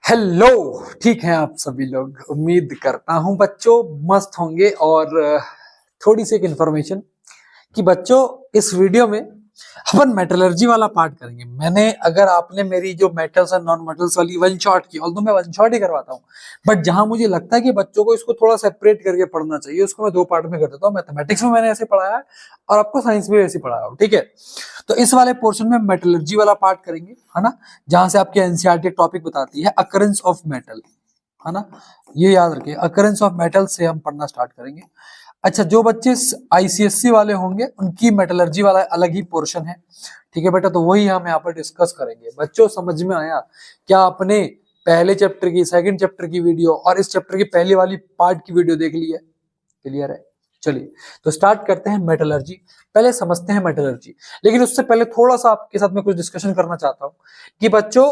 Hello. ठीक है आप सभी लोग, उम्मीद करता हूं बच्चों मस्त होंगे। और थोड़ी सी एक इन्फॉर्मेशन कि बच्चों इस वीडियो में अपन मेटलर्जी वाला पार्ट करेंगे। अगर आपने मेरी जो मेटल्स और नॉन मेटल्स वाली वन शॉट की, ऑल्दो मैं वन शॉट ही करवाता हूँ, बट जहां मुझे लगता है कि बच्चों को इसको थोड़ा सेपरेट करके पढ़ना चाहिए, उसको मैं दो पार्ट में कर देता हूँ। मैथमेटिक्स में मैंने ऐसे पढ़ाया है और आपको साइंस में ऐसे पढ़ाया हूँ, ठीक है। तो इस वाले पोर्शन में मेटलर्जी वाला पार्ट करेंगे, है ना, जहां से आपके एनसीईआरटी टॉपिक बताती है अकरेंस ऑफ मेटल, है ना। ये याद रखिए, अकरेंस ऑफ मेटल से हम पढ़ना स्टार्ट करेंगे। अच्छा, जो बच्चे आईसीएससी वाले होंगे उनकी मेटलर्जी वाला अलग ही पोर्शन है, ठीक है बेटा। तो वही हम यहाँ पर डिस्कस करेंगे। बच्चों समझ में आया? क्या आपने पहले चैप्टर की, सेकंड चैप्टर की वीडियो और इस चैप्टर की पहली वाली पार्ट की वीडियो देख ली है? क्लियर है? चलिए तो स्टार्ट करते हैं मेटलर्जी। पहले समझते हैं मेटलर्जी, लेकिन उससे पहले थोड़ा सा आपके साथ में कुछ डिस्कशन करना चाहता हूं कि बच्चों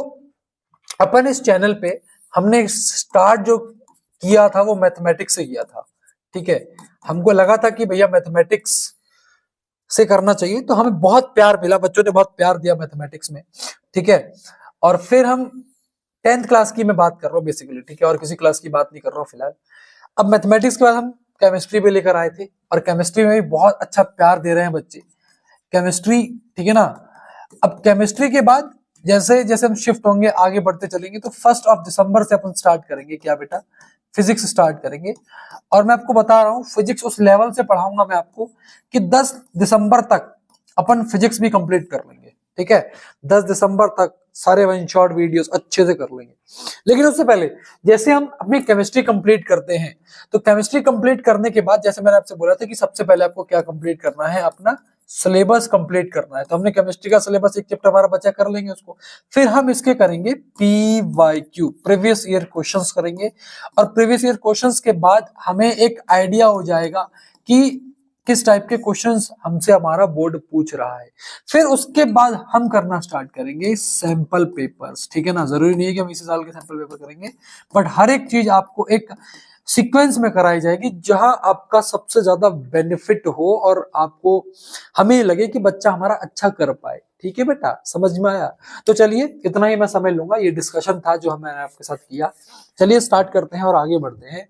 अपन इस चैनल पे हमने स्टार्ट जो किया था वो मैथमेटिक्स से किया था, ठीक है। हमको लगा था कि भैया मैथमेटिक्स से करना चाहिए, तो हमें बहुत प्यार मिला, बच्चों ने बहुत प्यार दिया मैथमेटिक्स में, ठीक है। और फिर हम 10th क्लास की मैं बात कर रहा हूँ बेसिकली, ठीक है, और किसी क्लास की बात नहीं कर रहा हूँ फिलहाल। अब मैथमेटिक्स के बाद हम केमिस्ट्री पे लेकर आए थे, और केमिस्ट्री में भी बहुत अच्छा प्यार दे रहे हैं बच्चे केमिस्ट्री, ठीक है ना। अब केमिस्ट्री के बाद जैसे जैसे हम शिफ्ट होंगे, आगे बढ़ते चलेंगे, तो 1 दिसंबर से अपन स्टार्ट करेंगे क्या बेटा, फिजिक्स स्टार्ट करेंगे। और मैं आपको बता रहा हूँ फिजिक्स उस लेवल से पढ़ाऊंगा मैं आपको कि 10 दिसंबर तक अपन फिजिक्स भी कंप्लीट कर लेंगे, ठीक है। 10 दिसंबर तक सारे वन शॉट वीडियोस अच्छे से कर लेंगे। लेकिन उससे पहले जैसे हम अपनी केमिस्ट्री कंप्लीट करते हैं, तो केमिस्ट्री कंप्लीट करने के बाद जैसे मैंने आपसे बोला था कि सबसे पहले आपको क्या कंप्लीट करना है, अपना सिलेबस कंप्लीट करना है। तो हमने केमिस्ट्री का सिलेबस, एक चैप्टर हमारा बचा, कर लेंगे उसको। फिर हम इसके करेंगे PYQ, प्रीवियस ईयर क्वेश्चंस करेंगे। और प्रीवियस ईयर क्वेश्चंस के बाद हमें एक आइडिया हो जाएगा कि किस टाइप के क्वेश्चंस हमसे हमारा बोर्ड पूछ रहा है। फिर उसके बाद हम करना स्टार्ट करेंगे सैंपल पेपर्स, ठीक है ना। जरूरी नहीं है कि हम इसी साल के सैंपल पेपर करेंगे, बट हर एक चीज आपको एक सीक्वेंस में कराई जाएगी जहां आपका सबसे ज्यादा बेनिफिट हो और आपको, हमें लगे कि बच्चा हमारा अच्छा कर पाए, ठीक है बेटा। समझ में आया? तो चलिए इतना ही मैं समझ लूंगा, ये डिस्कशन था जो मैंने आपके साथ किया। चलिए स्टार्ट करते हैं और आगे बढ़ते हैं।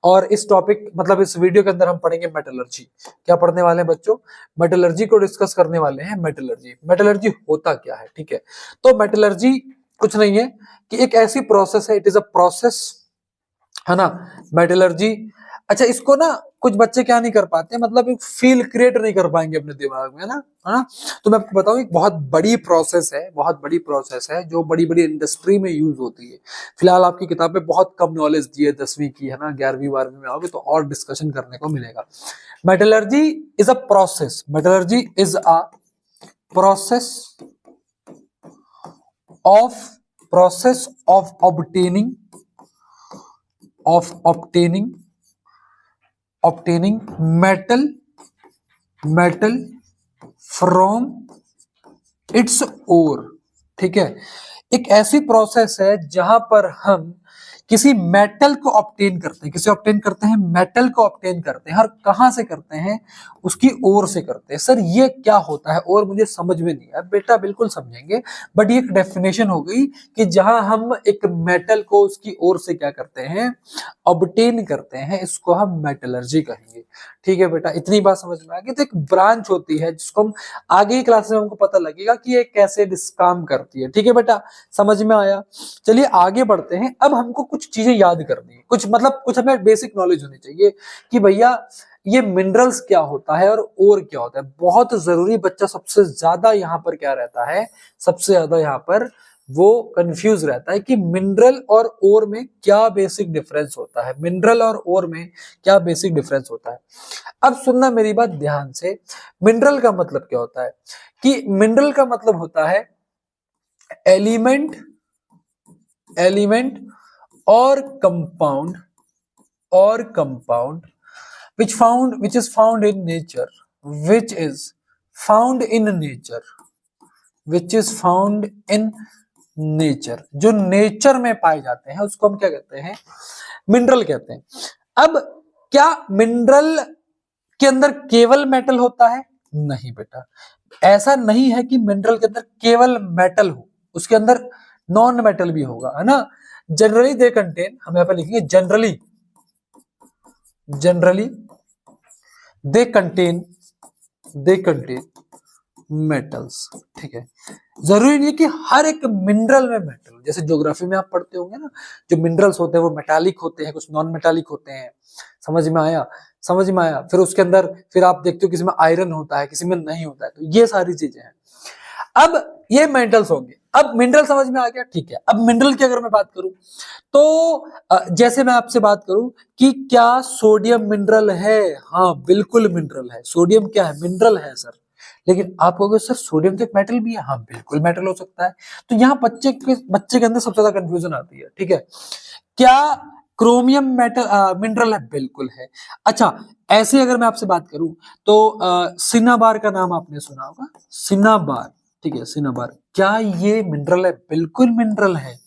और इस टॉपिक मतलब इस वीडियो के अंदर हम पढ़ेंगे मेटलर्जी। क्या पढ़ने वाले हैं बच्चों? मेटलर्जी को डिस्कस करने वाले हैं। मेटलर्जी, मेटलर्जी होता क्या है, ठीक है। तो मेटलर्जी कुछ नहीं है कि एक ऐसी प्रोसेस है, इट इज अ प्रोसेस, है ना, मेटलर्जी। अच्छा, इसको ना कुछ बच्चे क्या नहीं कर पाते, मतलब एक फील क्रिएट नहीं कर पाएंगे अपने दिमाग में, है ना। तो मैं आपको बताऊं, एक बहुत बड़ी प्रोसेस है, बहुत बड़ी प्रोसेस है जो बड़ी बड़ी इंडस्ट्री में यूज होती है। फिलहाल आपकी किताब में बहुत कम नॉलेज दी है 10वीं की, है ना। 11वीं 12वीं में आओगे तो और डिस्कशन करने को मिलेगा। Metallurgy is a process, metallurgy is a process of process of obtaining obtaining metal from its ore, ठीक है। एक ऐसी प्रोसेस है जहां पर हम किसी मेटल को ऑब्टेन करते हैं, किसे ऑब्टेन करते हैं, मेटल को ऑब्टेन करते हैं। और कहां से करते हैं? उसकी ओर से करते हैं। सर ये क्या होता है और मुझे समझ में नहीं आया। बेटा बिल्कुल समझेंगे, बट ये एक डेफिनेशन हो गई कि जहां हम एक मेटल को उसकी ओर से क्या करते हैं, ऑब्टेन करते हैं, इसको हम मेटलर्जी कहेंगे, ठीक है बेटा। इतनी बात समझ में आ गई। तो एक ब्रांच होती है जिसको हम आगे की क्लास में हमको पता लगेगा कि ये कैसे काम करती है, ठीक है बेटा। समझ में आया? चलिए आगे बढ़ते हैं। अब हमको कुछ चीजें याद करनी है, कुछ मतलब कुछ हमें बेसिक नॉलेज होनी चाहिए कि भैया ये मिनरल्स क्या होता है और ओर क्या होता है। बहुत जरूरी बच्चा सबसे ज्यादा यहाँ पर क्या रहता है, सबसे ज्यादा यहाँ पर वो कंफ्यूज रहता है कि मिनरल और ओर में क्या बेसिक डिफरेंस होता है, मिनरल और ओर में क्या बेसिक डिफरेंस होता है। अब सुनना मेरी बात ध्यान से। मिनरल का मतलब क्या होता है कि मिनरल का मतलब होता है एलिमेंट, एलिमेंट और कंपाउंड, और compound which is found in nature, which is found in nature, which is found in nature, जो नेचर में पाए जाते हैं उसको हम क्या कहते हैं, मिनरल कहते हैं। अब क्या मिनरल के अंदर केवल मेटल होता है? नहीं बेटा, ऐसा नहीं है कि मिनरल के अंदर केवल मेटल हो, उसके अंदर नॉन मेटल भी होगा, है ना। जनरली दे कंटेन, हम यहां पर लिखेंगे जनरली दे कंटेन मेटल्स। ठीक है, जरूरी नहीं कि हर एक मिनरल में मेटल, जैसे ज्योग्राफी में आप पढ़ते होंगे ना, जो मिनरल्स होते हैं वो मेटालिक होते हैं, कुछ नॉन मेटालिक होते हैं। समझ में आया? समझ में आया। फिर उसके अंदर फिर आप देखते हो किसी में आयरन होता है, किसी में नहीं होता है, तो ये सारी चीजें हैं। अब ये मेटल्स होंगे। अब मिनरल समझ में आ गया, ठीक है। अब मिनरल की अगर मैं बात करूं तो जैसे मैं आपसे बात करूं कि क्या सोडियम मिनरल है? हाँ बिल्कुल मिनरल है। सोडियम क्या है? मिनरल है सर। लेकिन आप कहोगे सर सोडियम तो एक मेटल भी है। हाँ बिल्कुल मेटल हो सकता है। तो यहाँ बच्चे के अंदर सबसे ज्यादा कंफ्यूजन आती है। ठीक है, क्या क्रोमियम मेटल मिनरल है? बिल्कुल है। अच्छा, ऐसे अगर मैं आपसे बात करूं तो सिनाबार का नाम आपने सुना होगा, सिनाबार। ठीक है, सिनाबार क्या ये मिनरल है? बिल्कुल मिनरल है।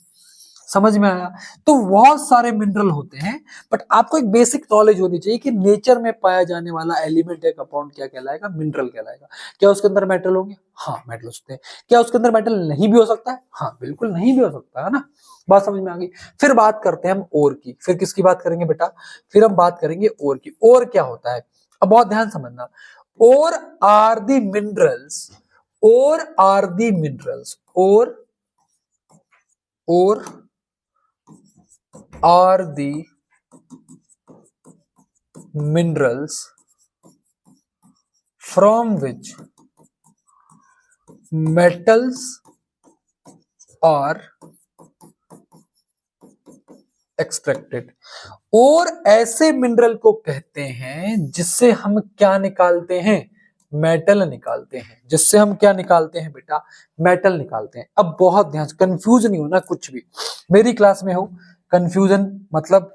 समझ में आया? तो बहुत सारे मिनरल होते हैं, बट आपको एक बेसिक नॉलेज होनी चाहिए कि नेचर में पाया जाने वाला एलिमेंट या कंपाउंड क्या कहलाएगा? मिनरल कहलाएगा। क्या उसके अंदर मेटल होंगे? हाँ मेटल हो सकते हैं। क्या उसके अंदर मेटल नहीं भी हो सकता है? हाँ बिल्कुल नहीं भी हो सकता है ना। बात समझ में आ गई। फिर बात करते हैं हम ओर की। फिर किसकी बात करेंगे बेटा? फिर हम बात करेंगे ओर की। ओर क्या होता है? अब बहुत ध्यान समझना। Ore are the minerals, ore are the minerals, ore are the minerals from which metals are extracted। और ऐसे मिनरल को कहते हैं जिससे हम क्या निकालते हैं? मेटल निकालते हैं। जिससे हम क्या निकालते हैं बेटा? मेटल निकालते हैं। अब बहुत ध्यान से, कंफ्यूज नहीं होना कुछ भी। मेरी क्लास में हो कंफ्यूजन मतलब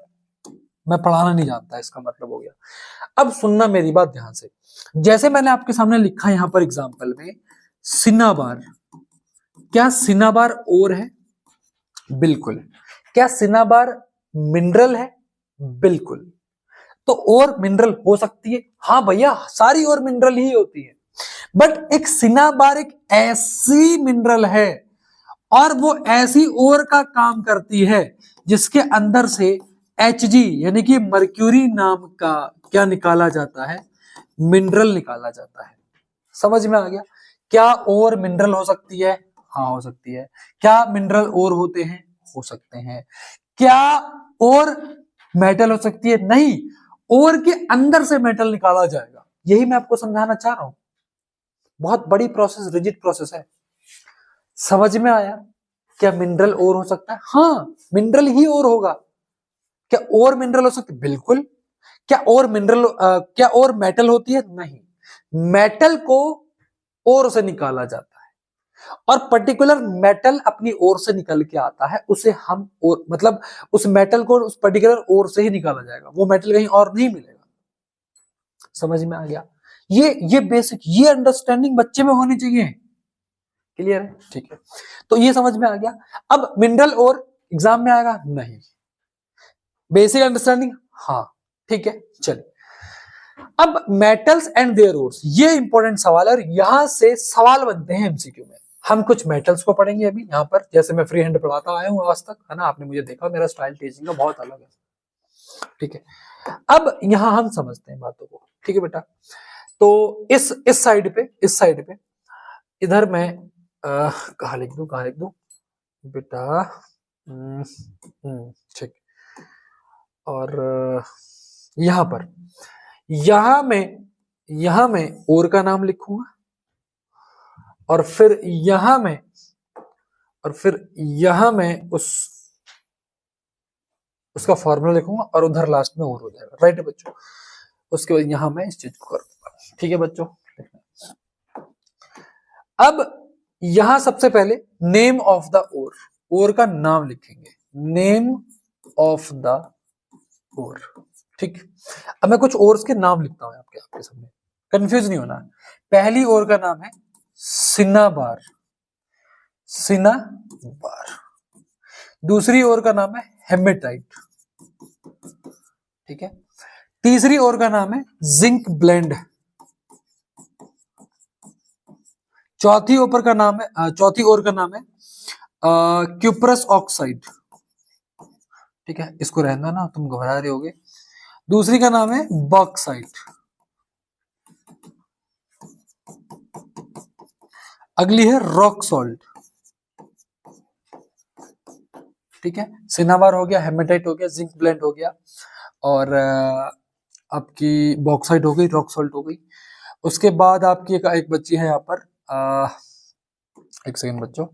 मैं पढ़ाना नहीं जानता, इसका मतलब हो गया। अब सुनना मेरी बात ध्यान से। जैसे मैंने आपके सामने लिखा यहां पर एग्जांपल में सिनाबार। क्या सिनाबार और है? बिल्कुल। क्या सिनाबार मिनरल है? बिल्कुल। तो और मिनरल हो सकती है? हाँ भैया, सारी और मिनरल ही होती है। बट एक सिनाबार एक ऐसी मिनरल है और वो ऐसी और का काम करती है जिसके अंदर से Hg यानी कि मर्क्यूरी नाम का क्या निकाला जाता है? मिनरल निकाला जाता है। समझ में आ गया? क्या और मिनरल हो सकती है? हाँ हो सकती है। क्या मिनरल और होते हैं? हो सकते हैं। क्या और मेटल हो सकती है? नहीं, और के अंदर से मेटल निकाला जाएगा। यही मैं आपको समझाना चाह रहा हूं। बहुत बड़ी प्रोसेस, रिजिड प्रोसेस है। समझ में आया? क्या मिनरल और हो सकता है? हाँ मिनरल ही और होगा। क्या और मिनरल हो सकते? बिल्कुल। क्या और मिनरल क्या और मेटल होती है? नहीं, मेटल को ओर से निकाला जाता है और पर्टिकुलर मेटल अपनी ओर से निकल के आता है, उसे हम और मतलब उस मेटल को उस पर्टिकुलर ओर से ही निकाला जाएगा, वो मेटल कहीं और नहीं मिलेगा। समझ में आ गया? ये बेसिक, ये अंडरस्टैंडिंग बच्चे में होनी चाहिए। क्लियर है? ठीक है, तो ये समझ में आ गया। अब मिनरल और एग्जाम में आएगा? नहीं। Basic understanding? हाँ ठीक है। चलिए, अब मेटल्स एंड देयर ओर्स, ये इंपॉर्टेंट सवाल है और यहां से सवाल बनते हैं एमसीक्यू में। हम कुछ मेटल्स को पढ़ेंगे अभी यहाँ पर, जैसे मैं फ्री हैंड पढ़ाता आया हूं आज तक, है ना, आपने मुझे देखा, मेरा स्टाइल टीचिंग का बहुत अलग है। ठीक है, अब यहां हम समझते हैं बातों को। ठीक है बेटा, तो इस साइड पे इधर मैं कहा लिख दूं बेटा? ठीक। और यहां पर यहां मैं और का नाम लिखूंगा और फिर यहां मैं उसका फॉर्मूला लिखूंगा और उधर लास्ट में और हो जाएगा। राइट है बच्चों? उसके बाद यहां मैं इस चीज को करूंगा। ठीक है बच्चों, अब यहां सबसे पहले नेम ऑफ द ओर का नाम लिखेंगे। Name of the ore. ठीक, अब मैं कुछ ओर्स के नाम लिखता हूं आपके सामने, कंफ्यूज नहीं होना। पहली ओर का नाम है सिनाबार, दूसरी ओर का नाम है हेमेटाइट। ठीक है, तीसरी ओर का नाम है जिंक ब्लेंड। चौथी ओर का नाम है क्यूप्रस ऑक्साइड। ठीक है, इसको रहना ना, तुम घबरा रहे होगे। दूसरी का नाम है बॉक्साइट। अगली है रॉक सॉल्ट। ठीक है, सिनाबार हो गया, हेमेटाइट हो गया, जिंक ब्लेंड हो गया, और आपकी बॉक्साइट हो गई, रॉक सॉल्ट हो गई। उसके बाद आपकी एक बच्ची है यहाँ पर, एक सेकंड बच्चों,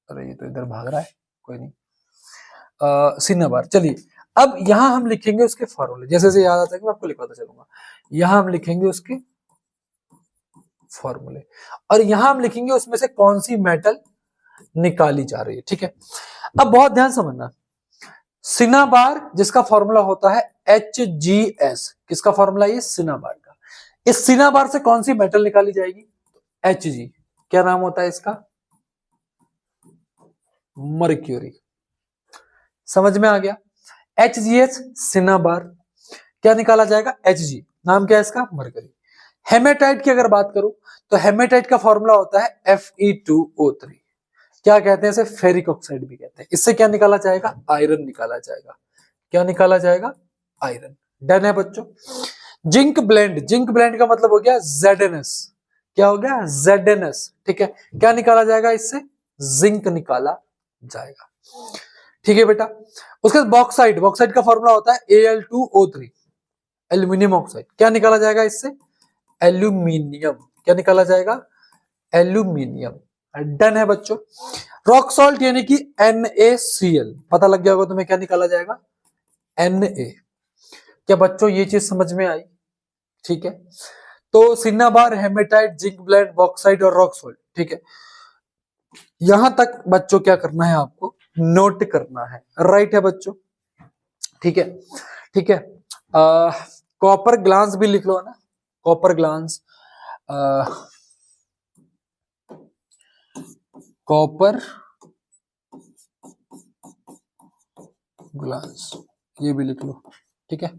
अरे ये तो इधर भाग रहा है, कोई नहीं, सिनाबार। चलिए, अब यहां हम लिखेंगे उसके फॉर्मूले, जैसे जैसे याद आता है मैं आपको लिखवाता चलूंगा। यहां हम लिखेंगे उसके फॉर्मूले, और यहां हम लिखेंगे उसमें से कौन सी मेटल निकाली जा रही है। ठीक है, अब बहुत ध्यान समझना, सिनाबार जिसका फॉर्मूला होता है HgS, किसका फॉर्मूला ये, सिनाबार का। इस सिनाबार से कौन सी मेटल निकाली जाएगी, Hg, क्या नाम होता है इसका, मर्क्यूरी। समझ में आ गया, HgS सिनाबार, क्या निकाला जाएगा, Hg, नाम क्या है इसका, मरकरी। हेमेटाइट की अगर बात करूं तो हेमेटाइट का फॉर्मूला होता है Fe2O3, क्या कहते हैं इसे, फेरिक ऑक्साइड भी कहते हैं। इससे क्या निकाला जाएगा, आयरन निकाला जाएगा। क्या निकाला जाएगा, आयरन। डन है बच्चों। जिंक ब्लेंड, जिंक ब्लेंड का मतलब हो गया ZnS, क्या हो गया, ZnS। ठीक है, क्या निकाला जाएगा इससे, जिंक निकाला जाएगा। ठीक है बेटा। उसके बाद बॉक्साइट, बॉक्साइट का फॉर्मूला होता है Al2O3, एल्यूमिनियम ऑक्साइड, क्या निकाला जाएगा इससे, एल्यूमिनियम, क्या निकाला जाएगा, एल्यूमिनियम। डन है बच्चों। रॉक सॉल्ट यानी कि NaCl, पता लग गया होगा तुम्हें क्या निकाला जाएगा, Na। क्या बच्चों ये चीज समझ में आई, ठीक है। तो cinnabar, haematite, zinc blende, bauxite और रॉक सॉल्ट, ठीक है। यहां तक बच्चों क्या करना है, आपको नोट करना है, राइट है बच्चों, ठीक है, ठीक है। कॉपर ग्लांस भी लिख लो ना, कॉपर ग्लांस, कॉपर ग्लास, ये भी लिख लो, ठीक है,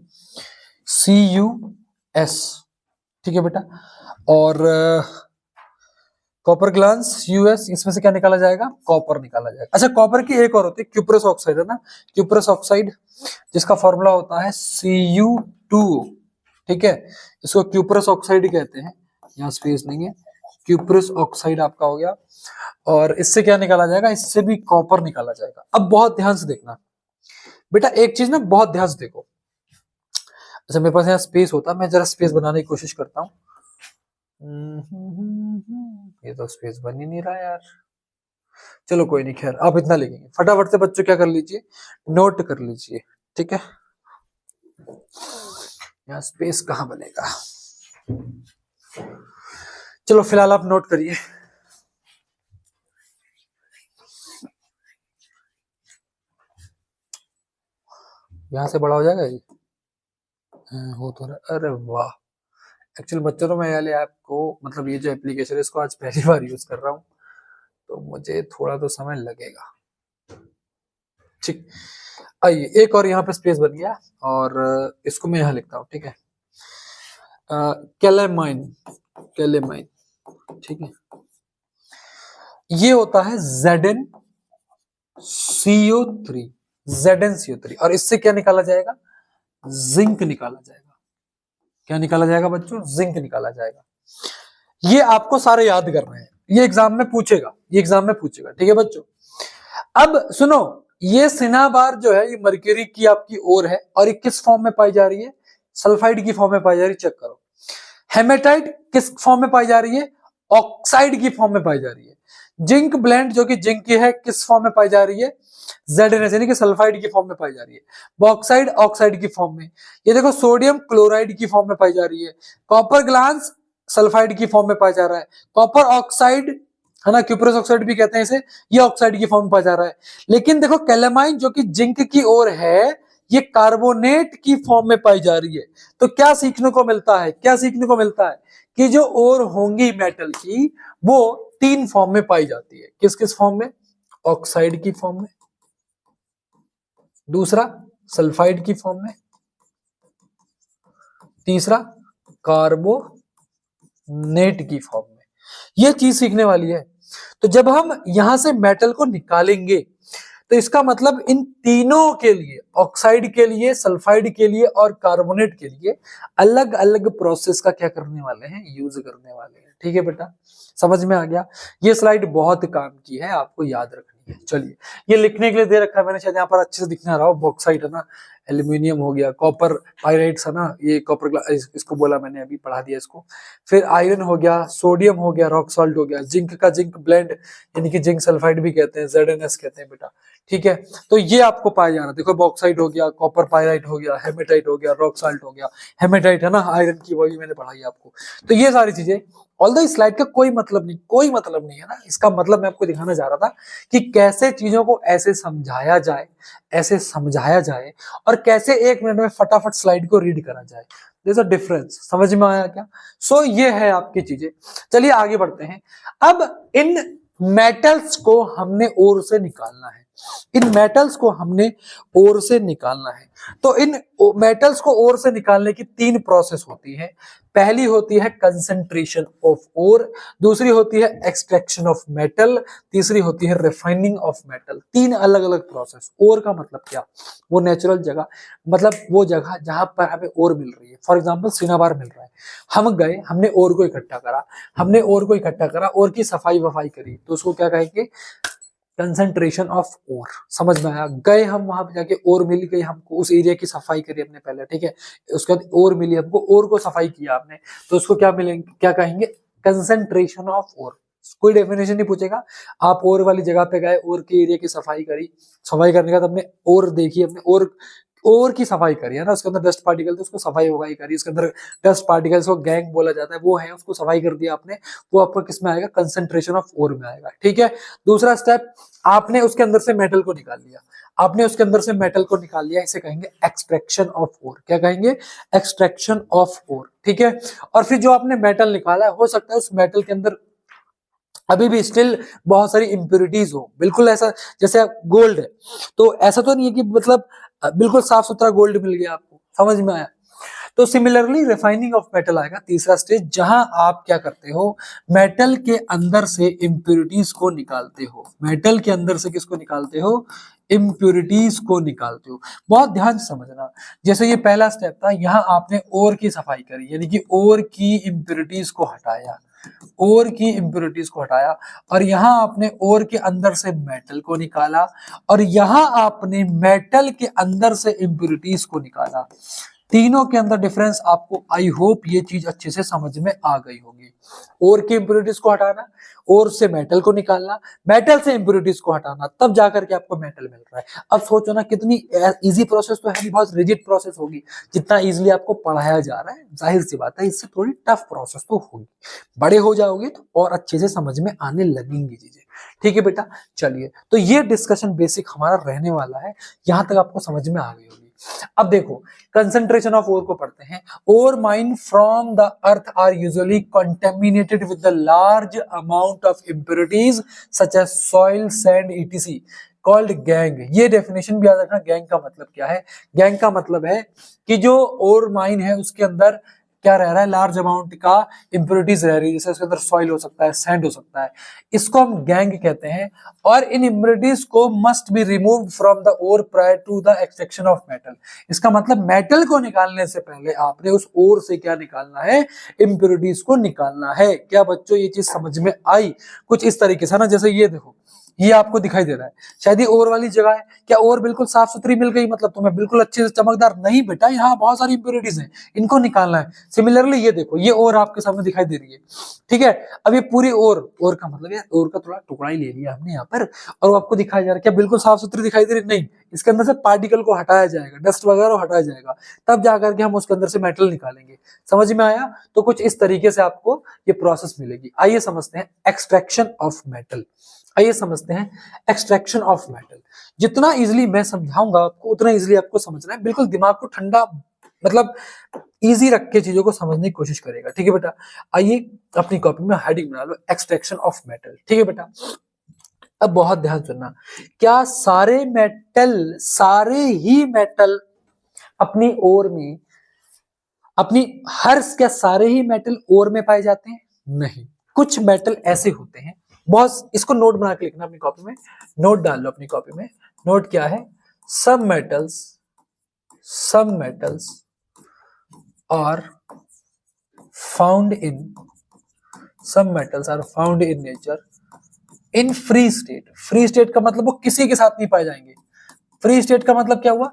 CuS, ठीक है बेटा। और कॉपर ग्लांस US, इसमें से क्या निकाला जाएगा, कॉपर निकाला जाएगा। अच्छा, कॉपर की एक और होती है क्यूप्रस ऑक्साइड, है ना, क्यूप्रस ऑक्साइड, जिसका फॉर्मूला होता है Cu2O, ठीक है, इसको क्यूप्रस ऑक्साइड कहते हैं, यहाँ स्पेस नहीं है, क्यूप्रस ऑक्साइड आपका हो गया। और इससे क्या निकाला जाएगा, इससे भी कॉपर निकाला जाएगा। अब बहुत ध्यान से देखना बेटा, एक चीज ना बहुत ध्यान से देखो। अच्छा, मेरे पास यहाँ स्पेस होता, मैं जरा स्पेस बनाने की कोशिश करता हूँ। ये तो स्पेस बन ही नहीं रहा यार, चलो कोई नहीं, खैर आप इतना लिखेंगे। फटाफट से बच्चों क्या कर लीजिए, नोट कर लीजिए, ठीक है। यहाँ स्पेस कहाँ बनेगा, चलो फिलहाल आप नोट करिए। यहां से बड़ा हो जाएगा ये, हो तो रहा, अरे वाह। एक्चुअली बच्चों तो मैं ये ऐप को, मतलब ये जो एप्लीकेशन है इसको आज पहली बार यूज कर रहा हूँ, तो मुझे थोड़ा तो समय लगेगा। ठीक, आइए, एक और यहाँ पे स्पेस बन गया, और इसको मैं यहाँ लिखता हूँ, ठीक है, कैलेमाइन, कैलेमाइन, ठीक है। ये होता है ZnCO3, ZnCO3, और इससे क्या निकाला जाएगा, जिंक निकाला जाएगा। क्या निकाला जाएगा बच्चों, जिंक निकाला जाएगा। ये आपको सारे याद करने हैं, ये एग्जाम में पूछेगा, ये एग्जाम में पूछेगा, ठीक है बच्चों। अब सुनो, ये सिनाबार जो है ये मर्क्यूरी की आपकी ओर है, और ये किस फॉर्म में पाई जा रही है, सल्फाइड की फॉर्म में पाई जा रही है, चेक करो। हेमेटाइट किस फॉर्म में पाई जा रही है, ऑक्साइड की फॉर्म में पाई जा रही है। जिंक ब्लेंड जो कि जिंक की है, किस फॉर्म में पाई जा रही है, ZnS यानी कि सल्फाइड की फॉर्म में पाई जा रही है। बॉक्साइड ऑक्साइड की फॉर्म में। ये देखो, सोडियम क्लोराइड की फॉर्म में पाई जा रही है। कॉपर ग्लांस सल्फाइड की फॉर्म में पाया जा रहा है। कॉपर ऑक्साइड, है ना, क्यूप्रस ऑक्साइड भी कहते हैं इसे, ये ऑक्साइड की फॉर्म में पाया जा रहा है। लेकिन देखो, कैलेमाइन जो कि जिंक की ओर है, ये कार्बोनेट की फॉर्म में पाई जा रही है। तो क्या सीखने को मिलता है, क्या सीखने को मिलता है, कि जो ओर होंगी मेटल की, वो 3 फॉर्म में पाई जाती है। किस किस फॉर्म में, ऑक्साइड की फॉर्म में, दूसरा सल्फाइड की फॉर्म में, तीसरा कार्बोनेट की फॉर्म में। यह चीज सीखने वाली है। तो जब हम यहां से मेटल को निकालेंगे, तो इसका मतलब इन तीनों के लिए, ऑक्साइड के लिए, सल्फाइड के लिए और कार्बोनेट के लिए अलग अलग प्रोसेस का क्या करने वाले हैं, यूज करने वाले हैं। ठीक है बेटा, समझ में आ गया। ये स्लाइड बहुत काम की है, आपको याद रखनी है। चलिए, ये लिखने के लिए दे रखा है मैंने, शायद यहाँ पर अच्छे से दिख ना रहा हो। बॉक्साइट है ना, एल्यूमिनियम हो गया, कॉपर पायराइट्स है ना, ये कॉपर इसको बोला मैंने, अभी पढ़ा दिया इसको। फिर आयरन हो गया, सोडियम हो गया, रॉक सॉल्ट हो गया, जिंक का जिंक ब्लेंड यानी कि जिंक सल्फाइड भी कहते हैं, ZnS कहते हैं बेटा। ठीक है, तो ये आपको पाया जा रहा है। देखो, बॉक्साइट हो गया, कॉपर पायराइट हो गया, हेमेटाइट हो गया, रॉक सॉल्ट हो गया। हेमेटाइट है ना आयरन की, वही मैंने पढ़ाई आपको। तो ये सारी चीजें, ऑल्दो इस स्लाइड का कोई मतलब नहीं है ना। इसका मतलब मैं आपको दिखाना चाह रहा था कि कैसे चीजों को ऐसे समझाया जाए और कैसे 1 मिनट में फटाफट स्लाइड को रीड करा जाए। देयर इज अ डिफरेंस, समझ में आया क्या? सो ये है आपकी चीजें। चलिए आगे बढ़ते हैं। अब इन मेटल्स को हमने ओर से निकालना है। तो इन मेटल्स को ओर से निकालने की 3 प्रोसेस होती है। पहली होती है कंसंट्रेशन ऑफ ओर, दूसरी होती है एक्सट्रैक्शन ऑफ मेटल, तीसरी होती है रिफाइनिंग ऑफ मेटल। 3 अलग अलग प्रोसेस। ओर का मतलब क्या? वो नेचुरल जगह, मतलब वो जगह जहां पर हमें ओर मिल रही है। फॉर एग्जांपल सिनाबार मिल रहा है, हम गए, हमने ओर को इकट्ठा करा, ओर की सफाई वफाई करी, तो उसको क्या कहेंगे? Concentration of ore. समझ में आया? गए हम वहां पे, जाके ओर मिल गई हमको, उस एरिया की सफाई करी हमने पहले, ठीक है, उसके बाद ओर मिली हमको, ओर को सफाई किया आपने, तो उसको क्या मिलेंगे, क्या कहेंगे? Concentration of ore. कोई डेफिनेशन नहीं पूछेगा, आप ओर वाली जगह पे गए, ओर के एरिया की सफाई करी, सफाई करने के बाद हमने ओर देखी, हमने ओर की सफाई करी है ना, उसके अंदर डस्ट पार्टिकल थे, उसको सफाई वफाई करी, उसके अंदर डस्ट पार्टिकल्स को गैंग बोला जाता है, वो है, उसको सफाई कर दिया आपने, वो आपका किस में आएगा? कंसंट्रेशन ऑफ ओर में आएगा। ठीक है, दूसरा स्टेप, आपने उसके अंदर से मेटल को निकाल लिया, इसे कहेंगे एक्सट्रैक्शन ऑफ ओर। क्या कहेंगे? Extraction of ore. ठीक है, और फिर जो आपने मेटल निकाला है, हो सकता है उस मेटल के अंदर अभी भी स्टिल बहुत सारी इंप्योरिटीज हो, बिल्कुल ऐसा जैसे गोल्ड है, तो ऐसा तो नहीं है कि मतलब बिल्कुल साफ सुथरा गोल्ड मिल गया आपको। समझ में आया? तो सिमिलरली रिफाइनिंग ऑफ मेटल आएगा, तीसरा स्टेज, जहां आप क्या करते हो? मेटल के अंदर से इंप्योरिटीज को निकालते हो। मेटल के अंदर से किसको निकालते हो? इंप्योरिटीज को निकालते हो। बहुत ध्यान से समझना, जैसे ये पहला स्टेप था, यहां आपने ओर की सफाई करी, यानी कि ओर की इंप्योरिटीज को हटाया, और यहां आपने ओर के अंदर से मेटल को निकाला, और यहां आपने मेटल के अंदर से इंप्योरिटीज को निकाला। तीनों के अंदर डिफरेंस आपको, आई होप ये चीज अच्छे से समझ में आ गई होगी। ओर की इंप्योरिटीज को हटाना, ओर से मेटल को निकालना, मेटल से इंप्योरिटीज को हटाना, तब जाकर के आपको मेटल मिल रहा है। अब सोचो ना, कितनी इजी प्रोसेस तो है नहीं, बहुत रिजिड प्रोसेस होगी। जितना इजीली आपको पढ़ाया जा रहा है, जाहिर सी बात है इससे थोड़ी टफ प्रोसेस तो होगी। बड़े हो जाओगे तो और अच्छे से समझ में आने लगेंगी चीजें। ठीक है बेटा, चलिए, तो ये डिस्कशन बेसिक हमारा रहने वाला है, यहां तक आपको समझ में आ गई होगी। अब देखो, कंसंट्रेशन ऑफ ओर को पढ़ते हैं। Ore mine from the earth are usually contaminated with the large amount of impurities such as soil, sand, ETC, called gangue. ये डेफिनेशन भी याद रखना, गैंग का मतलब क्या है? गैंग का मतलब है कि जो ओर माइन है उसके अंदर क्या रह रहा है? लार्ज अमाउंट का इंप्योरिटीज रह रही है, जैसे उसके अंदर सॉइल हो सकता है, सैंड हो सकता है, इसको हम गैंग कहते हैं। और इन इंप्योरिटीज को must be removed from the ore prior to the extraction of metal. इसका मतलब मेटल को निकालने से पहले आपने उस ओर से क्या निकालना है? इंप्योरिटीज को निकालना है। क्या बच्चों ये चीज समझ में आई? कुछ इस तरीके से ना, जैसे ये देखो, ये आपको दिखाई दे रहा है, शायद ये ओर वाली जगह है। क्या ओर बिल्कुल साफ सुथरी मिल गई मतलब तुम्हें बिल्कुल अच्छे से चमकदार? नहीं बेटा, यहाँ बहुत सारी इंप्योरिटीज हैं, इनको निकालना है। सिमिलरली ये देखो, ये ओर आपके सामने दिखाई दे रही है, ठीक है। अब ये पूरी ओर का मतलब है, ओर का थोड़ा टुकड़ा ही ले लिया हमने यहाँ पर, और वो आपको दिखाया जा रहा है। क्या बिल्कुल साफ सुथरी दिखाई दे रही? नहीं, इसके अंदर से पार्टिकल को हटाया जाएगा, डस्ट वगैरह हटाया जाएगा, तब जाकर के हम उसके अंदर से मेटल निकालेंगे। समझ में आया? तो कुछ इस तरीके से आपको ये प्रोसेस मिलेगी। आइए समझते हैं extraction of metal. Extraction of metal जितना इजीली मैं समझाऊंगा आपको, उतना इजीली आपको समझना है। बिल्कुल दिमाग को ठंडा, मतलब इजी रख के चीजों को समझने की कोशिश करेगा। ठीक है बेटा, आइए अपनी कॉपी में हेडिंग बना लो, एक्सट्रैक्शन ऑफ मेटल। ठीक है बेटा, अब बहुत ध्यान सुनना। क्या सारे ही मेटल अपनी ओर में, क्या सारे ही मेटल ओर में पाए जाते हैं? नहीं, कुछ मेटल ऐसे होते हैं, बहुत, इसको नोट बना के लिखना अपनी कॉपी में, नोट डाल लो अपनी कॉपी में। नोट क्या है, some metals are found in nature in free state। Free state का मतलब वो किसी के साथ नहीं पाए जाएंगे। फ्री स्टेट का मतलब क्या हुआ,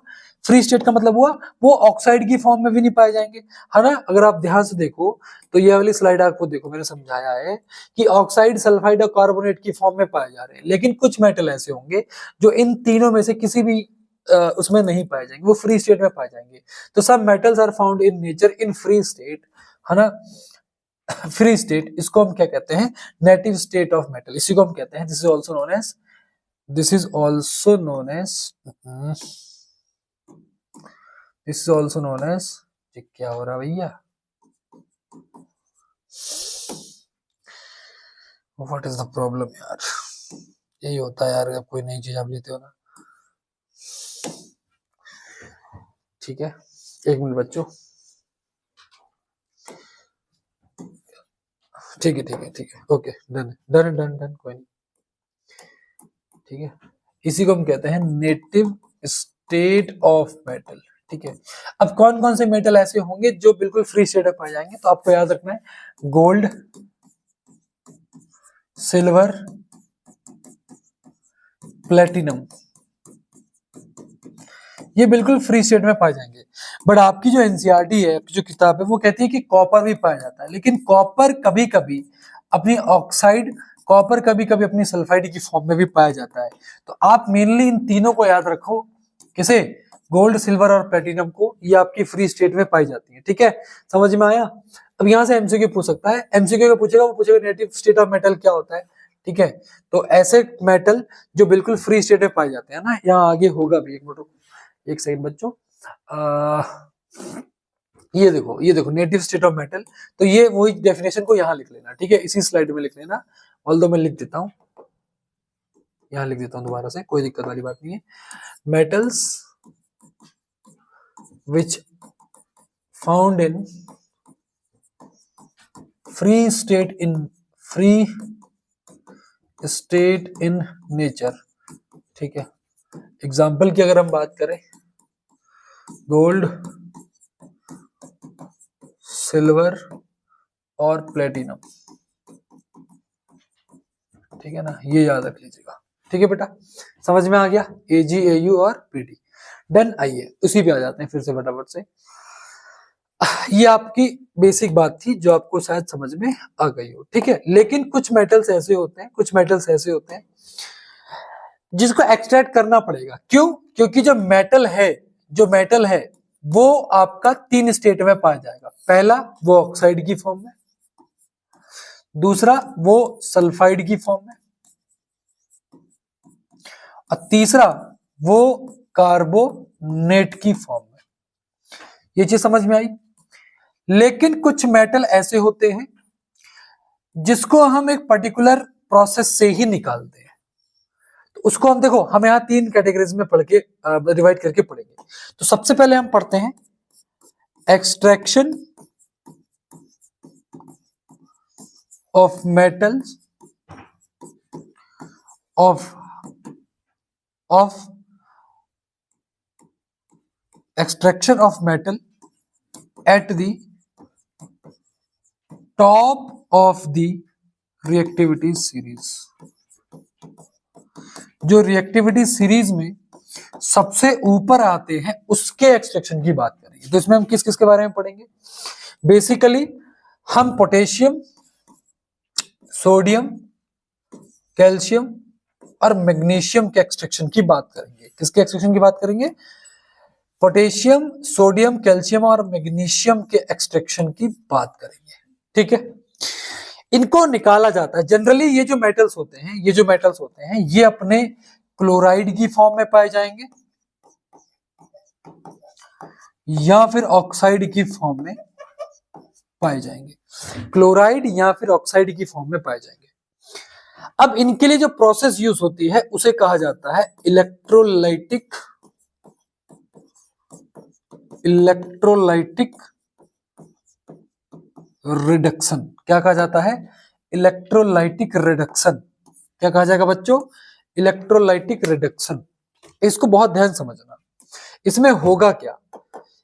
फ्री स्टेट का मतलब हुआ वो ऑक्साइड की फॉर्म में भी नहीं पाए जाएंगे, है ना। अगर आप ध्यान से देखो तो ये वाली स्लाइड आपको देखो, मैंने समझाया है कि ऑक्साइड, सल्फाइड और कार्बोनेट की फॉर्म में पाए जा रहे हैं, लेकिन कुछ मेटल ऐसे होंगे जो इन तीनों में से किसी भी उसमें नहीं पाए जाएंगे, वो फ्री स्टेट में पाए जाएंगे। तो सब metals are found in nature in free state, है ना। फ्री स्टेट, इसको हम क्या कहते हैं, नेटिव स्टेट ऑफ मेटल, इसी को हम कहते हैं, this is also known as this is also known as this is also known as ये क्या हो रहा है भैया, व्हाट इज द प्रॉब्लम यार, यही होता है यार, जब कोई नई चीज आप लेते हो ना। ठीक है, एक मिनट बच्चों, ठीक है ठीक है ठीक है, okay, done done done done, कोई नहीं, ठीक है। इसी को हम कहते हैं नेटिव स्टेट ऑफ मेटल, ठीक है। अब कौन कौन से मेटल ऐसे होंगे जो बिल्कुल फ्री स्टेट में पाए जाएंगे, तो आपको याद रखना है, गोल्ड, सिल्वर, प्लेटिनम, ये बिल्कुल फ्री स्टेट में पाए जाएंगे। बट आपकी जो एनसीईआरटी है, आपकी जो किताब है, वो कहती है कि कॉपर भी पाया जाता है, लेकिन कॉपर कभी कभी अपनी ऑक्साइड, कॉपर कभी कभी अपनी सल्फाइड की फॉर्म में भी पाया जाता है। तो आप मेनली इन तीनों को याद रखो, किसे, गोल्ड, सिल्वर और प्लेटिनम को, ये आपकी फ्री स्टेट में पाई जाती है, ठीक है, समझ में आया। अब यहाँ से एमसीक्यू पूछ सकता है, एमसीक्यू का पूछेगा, वो पूछेगा नेटिव स्टेट ऑफ मेटल क्या होता है, ठीक है। तो ऐसे मेटल जो बिल्कुल फ्री स्टेट में पाए जाते हैं ना, यहाँ आगे होगा भी, एक मिनट, एक सेकंड बच्चों, ये देखो नेटिव स्टेट ऑफ मेटल, तो ये वही डेफिनेशन को यहाँ लिख लेना, ठीक है, इसी स्लाइड में लिख लेना, ऑल्दो मैं लिख देता हूँ, यहाँ लिख देता हूँ दोबारा से, कोई दिक्कत वाली बात नहीं है। Metals which found in free state in nature, ठीक है। एग्जाम्पल की अगर हम बात करें, गोल्ड, सिल्वर और प्लेटिनम, ठीक है ना, ये याद रख लीजिएगा, ठीक है बेटा, समझ में आ गया, AgAu और Pd, डन। आइए उसी पे आ जाते हैं फिर से फटाफट से। ये आपकी बेसिक बात थी जो आपको शायद समझ में आ गई हो, ठीक है। लेकिन कुछ मेटल्स ऐसे होते हैं जिसको एक्सट्रैक्ट करना पड़ेगा, क्यों, क्योंकि जो मेटल है वो आपका 3 स्टेट में पाया जाएगा। पहला वो ऑक्साइड की फॉर्म में, दूसरा वो सल्फाइड की फॉर्म में, और तीसरा वो कार्बोनेट की फॉर्म में। ये चीज समझ में आई। लेकिन कुछ मेटल ऐसे होते हैं जिसको हम एक पर्टिकुलर प्रोसेस से ही निकालते हैं, तो उसको हम देखो, हम यहाँ 3 कैटेगरीज में पढ़ के डिवाइड करके पढ़ेंगे। तो सबसे पहले हम पढ़ते हैं extraction of metals of extraction of metal at the top of the reactivity series। जो रिएक्टिविटी सीरीज में सबसे ऊपर आते हैं उसके एक्सट्रैक्शन की बात करेंगे। तो इसमें हम किस किस के बारे में पढ़ेंगे, बेसिकली हम पोटेशियम, सोडियम, कैल्शियम और मैग्नीशियम के एक्सट्रैक्शन की बात करेंगे। किसके एक्सट्रैक्शन की बात करेंगे, पोटेशियम, सोडियम, कैल्शियम और मैग्नीशियम के एक्सट्रैक्शन की बात करेंगे, ठीक है। इनको निकाला जाता है जनरली, ये जो मेटल्स होते हैं ये अपने क्लोराइड की फॉर्म में पाए जाएंगे या फिर ऑक्साइड की फॉर्म में पाए जाएंगे, क्लोराइड या फिर ऑक्साइड की फॉर्म में पाए जाएंगे। अब इनके लिए जो प्रोसेस यूज होती है उसे कहा जाता है इलेक्ट्रोलाइटिक रिडक्शन। क्या कहा जाता है, इलेक्ट्रोलाइटिक रिडक्शन। क्या कहा जाएगा बच्चों, इलेक्ट्रोलाइटिक रिडक्शन, इसको बहुत ध्यान समझना। इसमें होगा क्या,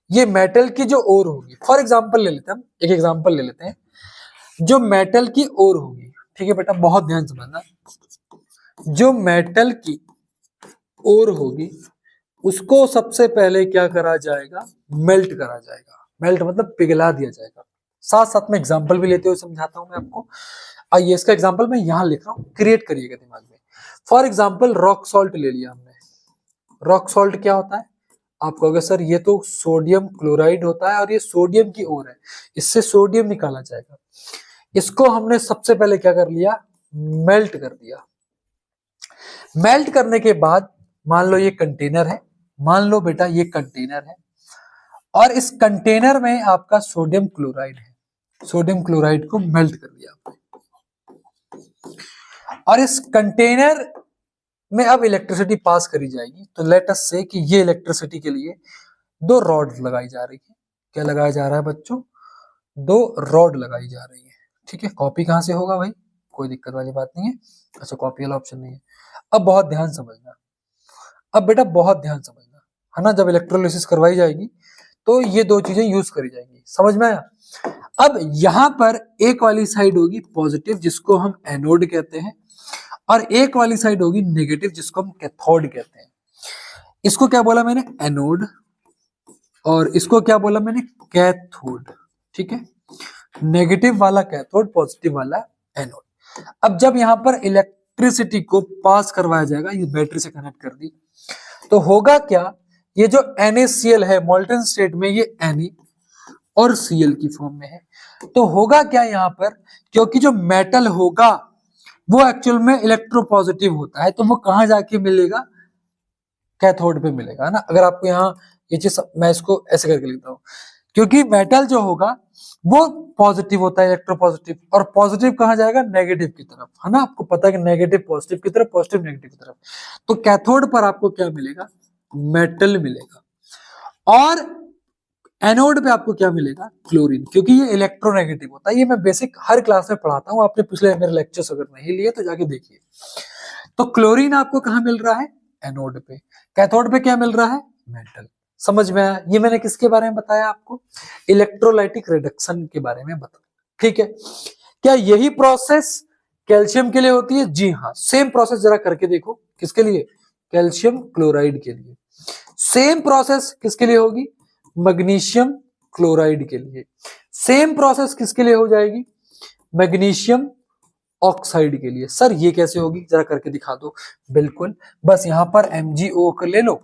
ये मेटल की जो ओर होगी, फॉर एग्जांपल ले लेते हैं हम, एक एग्जांपल ले लेते हैं, जो मेटल की ओर होगी, ठीक है बेटा बहुत ध्यान समझना, जो मेटल की ओर होगी उसको सबसे पहले क्या करा जाएगा, मेल्ट करा जाएगा। मेल्ट मतलब पिघला दिया जाएगा। साथ साथ में एग्जांपल भी लेते हुए समझाता हूं मैं आपको। आइए इसका एग्जांपल मैं यहां लिख रहा हूं, क्रिएट करिएगा दिमाग में। फॉर एग्जांपल रॉक सॉल्ट ले लिया हमने। रॉक सॉल्ट क्या होता है, आप कहोगे सर ये तो सोडियम क्लोराइड होता है और ये सोडियम की ओर है, इससे सोडियम निकाला जाएगा। इसको हमने सबसे पहले क्या कर लिया, मेल्ट कर दिया। मेल्ट करने के बाद मान लो ये कंटेनर है, मान लो बेटा ये कंटेनर है, और इस कंटेनर में आपका सोडियम क्लोराइड है। सोडियम क्लोराइड को मेल्ट कर दिया आपने, और इस कंटेनर में अब इलेक्ट्रिसिटी पास करी जाएगी। तो लेट अस से कि ये इलेक्ट्रिसिटी के लिए दो रॉड लगाई जा रही है। क्या लगाया जा रहा है बच्चों, दो रॉड लगाई जा रही है। ठीक है, कॉपी कहां से होगा भाई, कोई दिक्कत वाली बात नहीं है। अच्छा कॉपी वाला ऑप्शन नहीं है। अब बहुत ध्यान समझना, अब बेटा बहुत ध्यान समझना, है ना। जब इलेक्ट्रोलिसिस करवाई जाएगी तो ये दो चीजें यूज करी जाएंगी, समझ में आया। अब यहां पर एक वाली साइड होगी पॉजिटिव जिसको हम एनोड कहते हैं, और एक वाली साइड होगी नेगेटिव जिसको हम कैथोड कहते हैं। इसको क्या बोला मैंने, एनोड, और इसको क्या बोला मैंने, कैथोड। ठीक है, नेगेटिव वाला कैथोड, पॉजिटिव वाला एनोड। अब जब यहां पर इलेक्ट्रिसिटी को पास करवाया जाएगा, ये बैटरी से कनेक्ट कर दी, तो होगा क्या, ये जो NaCl है मोल्टन स्टेट में, ये Na और Cl की फॉर्म में है। तो होगा क्या यहाँ पर, क्योंकि जो मेटल होगा वो एक्चुअल में इलेक्ट्रोपॉजिटिव होता है, तो वो कहां जाके मिलेगा, कैथोड पे मिलेगा, है ना। अगर आपको यहाँ ये चीज, मैं इसको ऐसे करके लिखता हूँ, क्योंकि मेटल जो होगा वो पॉजिटिव होता है, इलेक्ट्रोपॉजिटिव, और पॉजिटिव कहां जाएगा, नेगेटिव की तरफ, है ना। आपको पता है कि नेगेटिव पॉजिटिव की तरफ, पॉजिटिव नेगेटिव की तरफ। तो कैथोड पर आपको क्या मिलेगा, मेटल मिलेगा, और एनोड पे आपको क्या मिलेगा, क्लोरीन, क्योंकि ये इलेक्ट्रोनेगेटिव होता है। ये मैं बेसिक हर क्लास में पढ़ाता हूँ, आपने पिछले मेरे लेक्चर्स अगर नहीं लिए तो जाके देखिए। तो क्लोरीन आपको कहां मिल रहा है, एनोड पे। कैथोड पे क्या मिल रहा है, मेटल। समझ में आया। ये मैंने किसके बारे में बताया आपको, इलेक्ट्रोलाइटिक रिडक्शन के बारे में बताया। ठीक है, क्या यही प्रोसेस कैल्शियम के लिए होती है, जी हाँ। सेम प्रोसेस जरा करके देखो, किसके लिए, कैल्शियम क्लोराइड के लिए। सेम प्रोसेस किसके लिए होगी, मैग्नीशियम क्लोराइड के लिए। सेम प्रोसेस किसके लिए हो जाएगी, मैग्नीशियम ऑक्साइड के लिए। सर ये कैसे होगी, जरा करके दिखा दो। बिल्कुल, बस यहां पर MgO कर ले लो,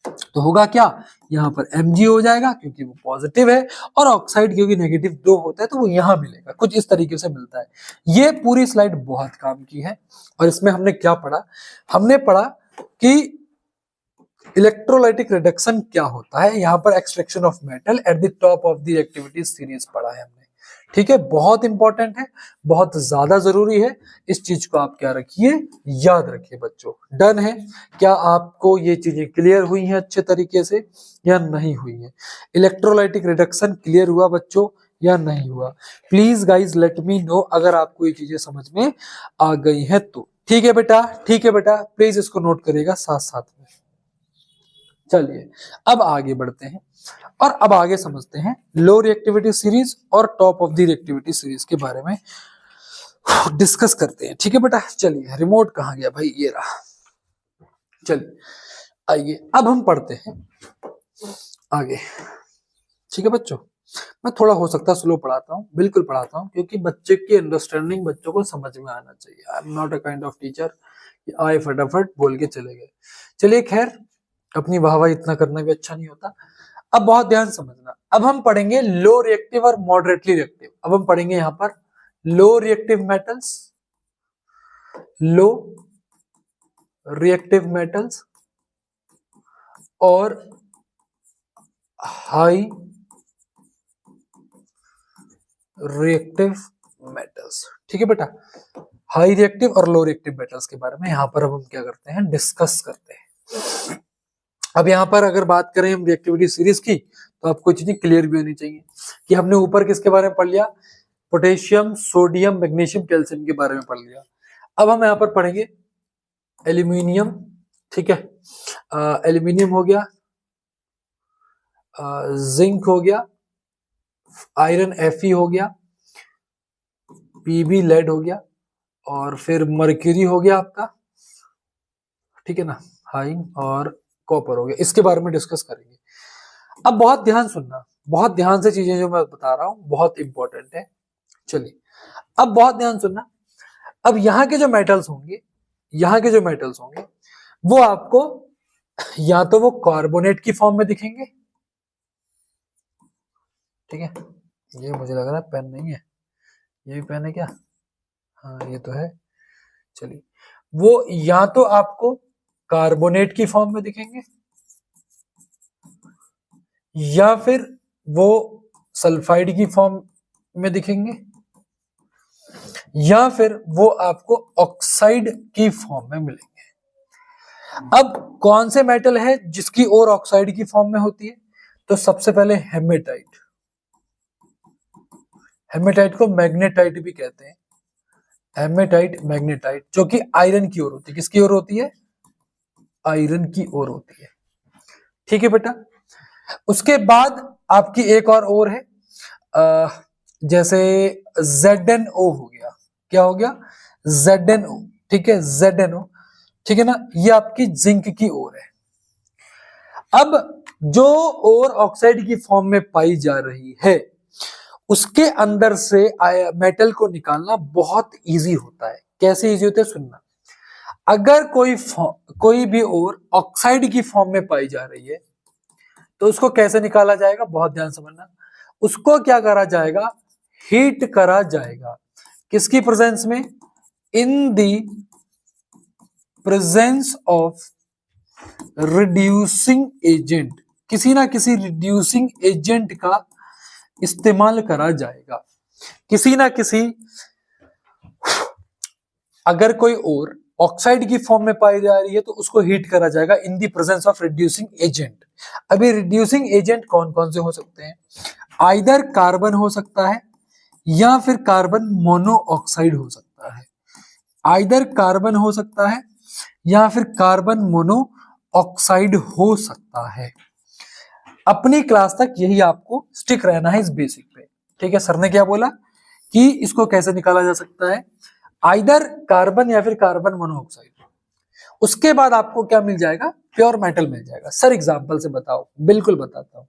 तो होगा क्या, यहां पर Mg हो जाएगा क्योंकि वो पॉजिटिव है, और ऑक्साइड क्योंकि नेगेटिव 2 होता है तो वो यहां मिलेगा। कुछ इस तरीके से मिलता है। ये पूरी स्लाइड बहुत काम की है, और इसमें हमने क्या पढ़ा, हमने पढ़ा कि इलेक्ट्रोलाइटिक रिडक्शन क्या होता है, यहाँ पर extraction of metal at the top of the activity series पढ़ा है हमने। ठीक है, बहुत इंपॉर्टेंट है, बहुत ज्यादा जरूरी है। इस चीज को आप क्या रखिए, याद रखिए बच्चों। डन है, क्या आपको ये चीजें क्लियर हुई हैं अच्छे तरीके से या नहीं हुई है, इलेक्ट्रोलाइटिक रिडक्शन क्लियर हुआ बच्चों या नहीं हुआ। Please guys let me know अगर आपको ये चीजें समझ में आ गई है तो। ठीक है बेटा, ठीक है बेटा, प्लीज इसको नोट करिएगा साथ साथ में। चलिए अब आगे बढ़ते हैं, और अब आगे समझते हैं लो रिएक्टिविटी सीरीज और top of the reactivity series के बारे में डिस्कस करते हैं। ठीक है बेटा, चलिए रिमोट कहाँ गया भाई, ये रहा। चलिए आइए अब हम पढ़ते हैं आगे। ठीक है बच्चों, मैं थोड़ा हो सकता है स्लो पढ़ाता हूँ, बिल्कुल पढ़ाता हूँ, क्योंकि बच्चे की अंडरस्टैंडिंग बच्चों को समझ में आना चाहिए। I am not a kind of teacher कि आए फटाफट बोल के चले गए। चलिए खैर, अपनी वाहवाही इतना करना भी अच्छा नहीं होता। अब बहुत ध्यान समझना, अब हम पढ़ेंगे लो रिएक्टिव और मॉडरेटली रिएक्टिव। अब हम पढ़ेंगे यहां पर low reactive metals, low reactive metals और हाई रिएक्टिव मेटल्स। ठीक है बेटा, हाई रिएक्टिव और लो रिएक्टिव मेटल्स के बारे में यहां पर अब हम क्या करते हैं, डिस्कस करते हैं। अब यहां पर अगर बात करें हम रिएक्टिविटी सीरीज की, तो आपको चीजें क्लियर भी होनी चाहिए कि हमने ऊपर किसके बारे में पढ़ लिया, पोटेशियम, सोडियम, मैग्नीशियम, कैल्शियम के बारे में पढ़ लिया। अब हम यहां पर पढ़ेंगे एल्यूमिनियम, ठीक है, एल्यूमिनियम हो गया, जिंक हो गया, आयरन Fe हो गया, पीबी लेड हो गया, और फिर मर्क्यूरी हो गया आपका, ठीक है ना, हाइन, और कॉपर हो गया। इसके बारे में डिस्कस करेंगे। अब बहुत ध्यान सुनना, बहुत ध्यान से चीजें जो मैं बता रहा हूं बहुत इंपॉर्टेंट है। चलिए अब बहुत ध्यान सुनना। अब यहाँ के जो मेटल्स होंगे, यहाँ के जो मेटल्स होंगे वो आपको या तो वो कार्बोनेट की फॉर्म में दिखेंगे, ठीक है, ये मुझे लग रहा है पेन नहीं है, ये भी पेन है क्या? हाँ ये तो है। चलिए वो या तो आपको कार्बोनेट की फॉर्म में दिखेंगे, या फिर वो सल्फाइड की फॉर्म में दिखेंगे, या फिर वो आपको ऑक्साइड की फॉर्म में मिलेंगे। अब कौन से मेटल है जिसकी और ऑक्साइड की फॉर्म में होती है? तो सबसे पहले हेमेटाइट, हेमेटाइट को मैग्नेटाइट भी कहते हैं, हेमेटाइट, मैग्नेटाइट, जो कि आयरन की ओर होती है। किसकी ओर होती है? आयरन की ओर होती है, ठीक है बेटा। उसके बाद आपकी एक और है, जैसे ZnO हो गया, क्या हो गया? ZnO, ठीक है, ZnO, ठीक है ना, ये आपकी जिंक की ओर है। अब जो और ऑक्साइड की फॉर्म में पाई जा रही है उसके अंदर से मेटल को निकालना बहुत इजी होता है। कैसे इजी होता है? सुनना। अगर कोई भी और ऑक्साइड की फॉर्म में पाई जा रही है तो उसको कैसे निकाला जाएगा? बहुत ध्यान समझना। उसको क्या करा जाएगा? हीट करा जाएगा। किसकी प्रेजेंस में? In the presence of reducing agent, किसी ना किसी रिड्यूसिंग एजेंट का इस्तेमाल करा जाएगा। किसी ना किसी, अगर कोई और ऑक्साइड की फॉर्म में पाई जा रही है तो उसको हीट करा जाएगा in the presence of reducing agent. अभी रिड्यूसिंग एजेंट कौन कौन से हो सकते हैं? आइदर कार्बन हो सकता है या फिर कार्बन मोनोऑक्साइड हो सकता है। आइदर कार्बन हो सकता है या फिर कार्बन मोनोऑक्साइड हो सकता है। अपनी क्लास तक यही आपको स्टिक रहना है इस बेसिक पे, ठीक है। सर ने क्या बोला कि इसको कैसे निकाला जा सकता है? आइदर कार्बन या फिर कार्बन मोनोऑक्साइड। उसके बाद आपको क्या मिल जाएगा? प्योर मेटल मिल जाएगा। सर एग्जांपल से बताओ। बिल्कुल बताता हूं।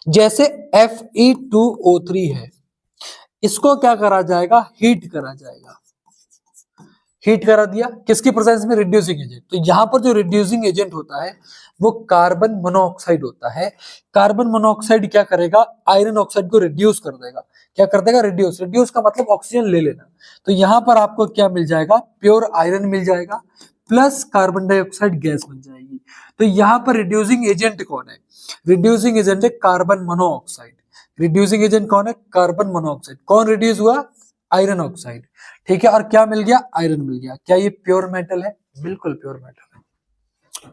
जैसे Fe2O3 है, इसको क्या करा जाएगा? हीट करा जाएगा। हीट करा दिया, किसकी प्रेजेंस में? Reducing agent. तो यहां पर जो रिड्यूसिंग एजेंट होता है वो कार्बन मोनोऑक्साइड होता है। कार्बन मोनोऑक्साइड क्या करेगा? आयरन ऑक्साइड को रिड्यूस कर देगा। क्या कर देगा? रिड्यूस। रिड्यूस का मतलब ऑक्सीजन ले लेना। तो यहां पर आपको क्या मिल जाएगा? प्योर आयरन मिल जाएगा प्लस कार्बन डाइऑक्साइड गैस बन जाएगी। तो यहां पर रिड्यूसिंग एजेंट कौन है? रिड्यूसिंग एजेंट है कार्बन मोनोऑक्साइड। रिड्यूसिंग एजेंट कौन है? Carbon monoxide. कौन रिड्यूस हुआ? आयरन ऑक्साइड, ठीक है। और क्या मिल गया? आयरन मिल गया। क्या ये प्योर मेटल है? बिल्कुल प्योर मेटल है।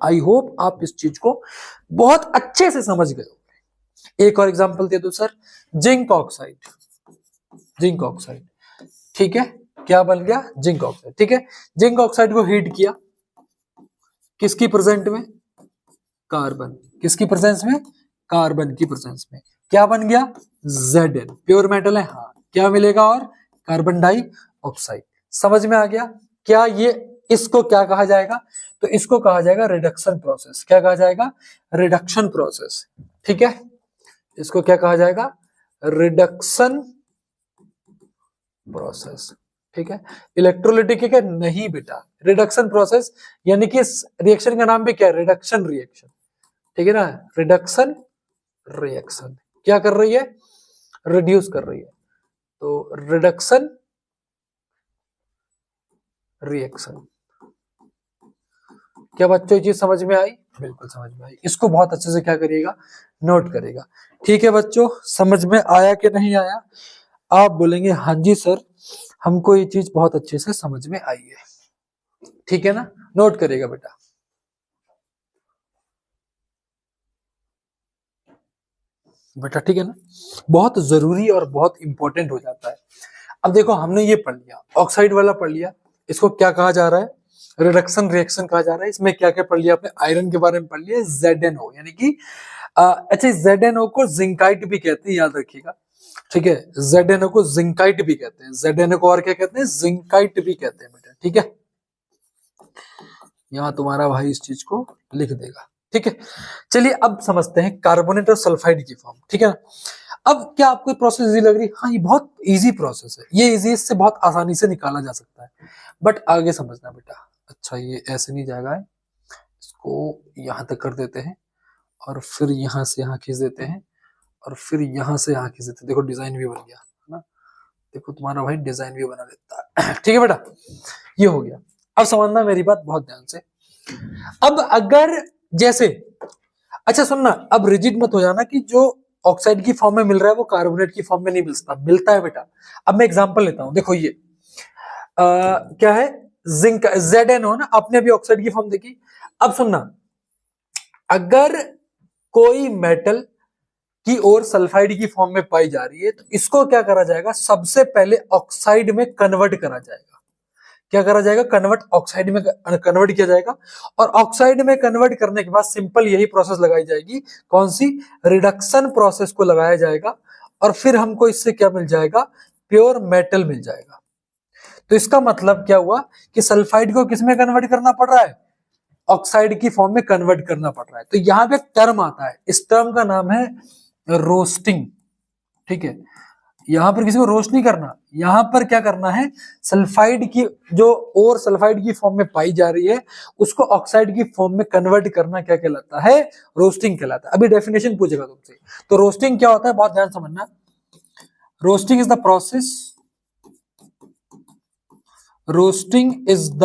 आई होप आप इस चीज को बहुत अच्छे से समझ गए हो। एक और एग्जांपल दे दो sir. Zinc oxide, zinc oxide, ठीक है। क्या बन गया? जिंक ऑक्साइड, ठीक है। जिंक ऑक्साइड को हीट किया, किसकी प्रेजेंट में? कार्बन। किसकी प्रेजेंस में? कार्बन की प्रेजेंस में। क्या बन गया? Zn। प्योर मेटल है, हाँ। क्या मिलेगा? और कार्बन डाइऑक्साइड। समझ में आ गया? क्या ये, इसको क्या कहा जाएगा? तो इसको कहा जाएगा रिडक्शन प्रोसेस। क्या कहा जाएगा? रिडक्शन प्रोसेस, ठीक है। इसको क्या कहा जाएगा? रिडक्शन प्रोसेस, ठीक है। इलेक्ट्रोलिटिक है? नहीं बेटा, रिडक्शन प्रोसेस यानी कि रिएक्शन का नाम भी क्या है? रिडक्शन रिएक्शन, ठीक है ना। रिडक्शन रिएक्शन क्या कर रही है? रिड्यूस कर रही है। तो रिडक्शन रिएक्शन। क्या बच्चों ये चीज समझ में आई? बिल्कुल समझ में आई। इसको बहुत अच्छे से क्या करिएगा? नोट करेगा, ठीक है बच्चों। समझ में आया कि नहीं आया? आप बोलेंगे हाँ जी सर, हमको ये चीज बहुत अच्छे से समझ में आई है, ठीक है ना। नोट करेगा बेटा। बेटा ठीक है ना, बहुत जरूरी और बहुत इंपॉर्टेंट हो जाता है। अब देखो हमने ये पढ़ लिया, ऑक्साइड वाला पढ़ लिया। इसको क्या कहा जा रहा है? रिडक्शन रिएक्शन कहा जा रहा है। इसमें क्या क्या पढ़ लिया आपने, आयरन के बारे में पढ़ लिया, ZnO यानी कि अच्छा ZnO को जिंकाइट भी कहते हैं, याद रखिएगा, ठीक है। ZnO को जिंकाइट भी कहते हैं, ZnO को और क्या कहते हैं, जिंकाइट भी कहते हैं बेटा, ठीक है। यहां तुम्हारा भाई इस चीज को लिख देगा, ठीक है। चलिए अब समझते हैं कार्बोनेट और सल्फाइड की फॉर्म, ठीक है ना। अब क्या आपको प्रोसेस इजी लग रही है? हाँ, ये बहुत इजी प्रोसेस है, ये इजी, इससे बहुत आसानी से निकाला जा सकता है, बट आगे समझना बेटा। अच्छा, ये ऐसे नहीं जाएगा, इसको यहां तक कर देते हैं और फिर यहां से यहां खींच देते हैं और फिर यहां से यहां खींच देते हैं। देखो डिजाइन भी बन गया है ना, देखो तुम्हारा भाई डिजाइन भी बना लेता है ठीक है बेटा, ये हो गया। अब समझना मेरी बात बहुत ध्यान से। अब अगर जैसे, अच्छा सुनना, अब रिजिड मत हो जाना कि जो ऑक्साइड की फॉर्म में मिल रहा है वो कार्बोनेट की फॉर्म में नहीं मिलता, मिलता है बेटा। अब मैं एग्जांपल लेता हूं, देखो ये क्या है, जिंक, ZnO ना, आपने अभी ऑक्साइड की फॉर्म देखी। अब सुनना, अगर कोई मेटल की और सल्फाइड की फॉर्म में पाई जा रही है तो इसको क्या करा जाएगा, सबसे पहले ऑक्साइड में कन्वर्ट करा जाएगा। क्या करा जाएगा, कन्वर्ट, ऑक्साइड में कन्वर्ट किया जाएगा। और ऑक्साइड में कन्वर्ट करने के बाद सिंपल यही प्रोसेस लगाई जाएगी, कौन सी, रिडक्शन प्रोसेस को लगाया जाएगा, और फिर हमको इससे क्या मिल जाएगा, प्योर मेटल मिल जाएगा। तो इसका मतलब क्या हुआ कि सल्फाइड को किस में कन्वर्ट करना पड़ रहा है, ऑक्साइड की फॉर्म में कन्वर्ट करना पड़ रहा है। तो यहां पे एक टर्म आता है, इस टर्म का नाम है रोस्टिंग, ठीक है। यहां पर किसी को रोस्ट नहीं करना, यहां पर क्या करना है, सल्फाइड की जो और सल्फाइड की फॉर्म में पाई जा रही है उसको ऑक्साइड की फॉर्म में कन्वर्ट करना क्या कहलाता है, रोस्टिंग कहलाता है। अभी डेफिनेशन पूछेगा तुमसे, तो रोस्टिंग क्या होता है, बहुत ध्यान समझना। Roasting is the process, roasting is the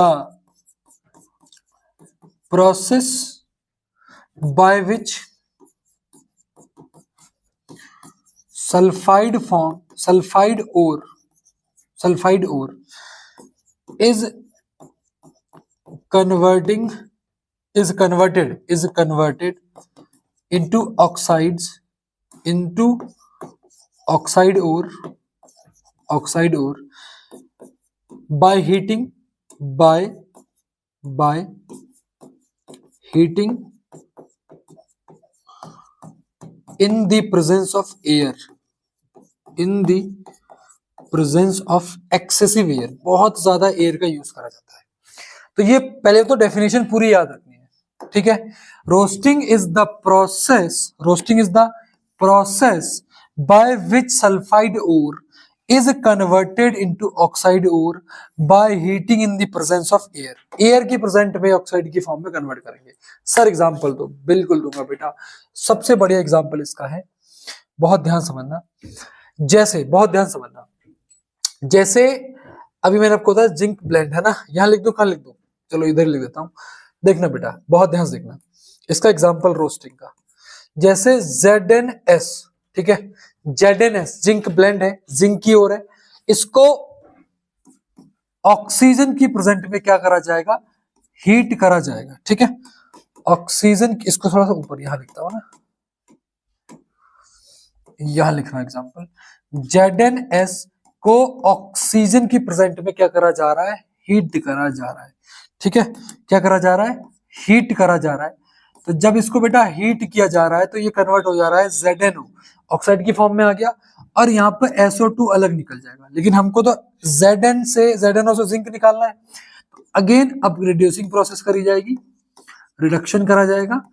process by which sulphide form, sulphide ore is converted into oxides, into oxide ore by heating in the presence of air, in the presence of excessive air, बहुत ज्यादा air का use करा जाता है। तो ये पहले तो डेफिनेशन पूरी याद रखनी है, ठीक है। Roasting is the process by which sulphide ore is converted into oxide ore by heating in the presence of air. Air की प्रेजेंट में ऑक्साइड की फॉर्म में कन्वर्ट करेंगे। सर एग्जांपल दो, बिल्कुल दूंगा बेटा, सबसे बढ़िया एग्जांपल इसका है, बहुत ध्यान समझना। जैसे, बहुत ध्यान समझना, जैसे अभी मैंने आपको बताया जिंक ब्लेंड है ना, यहां लिख दो, कहां लिख दो, चलो इधर लिख देता हूं, देखना बेटा बहुत ध्यान से देखना। इसका एग्जांपल रोस्टिंग का, जैसे ZnS, ठीक है, ZnS जिंक ब्लेंड है, जिंक की ओर है, इसको ऑक्सीजन की प्रेजेंट में क्या करा जाएगा, हीट करा जाएगा, ठीक है। ऑक्सीजन, इसको थोड़ा सा ऊपर यहां लिखता हूं ना, यहां लिखना एग्जांपल, ZnS को ऑक्सीजन की प्रेजेंट में क्या करा जा रहा है, हीट करा जा रहा है, ठीक है। क्या करा जा रहा है, हीट करा जा रहा है। तो जब इसको बेटा हीट किया जा रहा है तो ये कन्वर्ट हो जा रहा है ZnO, ऑक्साइड की फॉर्म में आ गया, और यहाँ पर SO2 अलग निकल जाएगा। लेकिन हमको तो ZnO से जिंक निकालना है, तो अगेन अब रिड्यूसिंग प्रोसेस करी जाएगी, रिडक्शन करा जाएगा,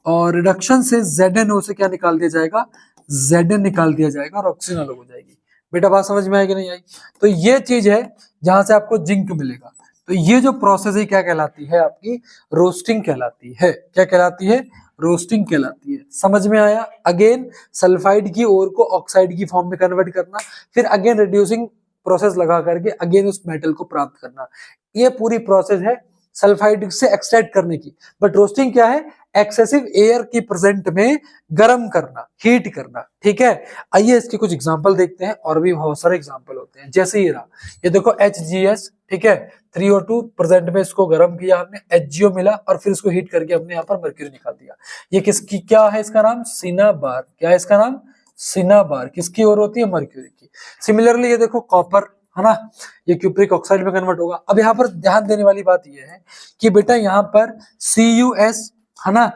और रिडक्शन से ZnO से क्या निकाल दिया जाएगा, Zn निकाल दिया जाएगा, और ऑक्सीजन अलग हो जाएगी। बेटा बात समझ में आई कि नहीं आई? तो ये चीज है जहां से आपको जिंक मिलेगा। तो ये जो प्रोसेस है क्या कहलाती है, आपकी रोस्टिंग कहलाती है। क्या कहलाती है, रोस्टिंग कहलाती है। समझ में आया? अगेन सल्फाइड की ओर को ऑक्साइड की फॉर्म में कन्वर्ट करना, फिर अगेन रिड्यूसिंग प्रोसेस लगा करके अगेन उस मेटल को प्राप्त करना, ये पूरी प्रोसेस है सल्फाइड से एक्सट्रैक्ट करने की। बट रोस्टिंग क्या है, एक्सेसिव एयर की प्रेजेंट में गर्म करना, हीट करना, ठीक है। आइए इसके कुछ एग्जांपल देखते हैं, और भी बहुत सारे एग्जांपल होते हैं। जैसे ये रहा, ये देखो HGS, ठीक है, 3O2 प्रेजेंट में इसको गर्म किया हमने, HGO मिला, और फिर इसको हीट करके हमने यहाँ पर मर्क्यूरी निकाल दिया। ये किसकी, क्या है इसका नाम, सिनाबार। क्या है इसका नाम, सिनाबार। किसकी ओर होती है, मर्क्यूरी की। सिमिलरली ये देखो कॉपर, है ना, ये क्यूप्रिक ऑक्साइड में कन्वर्ट होगा। अब यहाँ पर ध्यान देने वाली बात ये है कि बेटा यहाँ पर CuS है ना,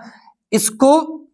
इसको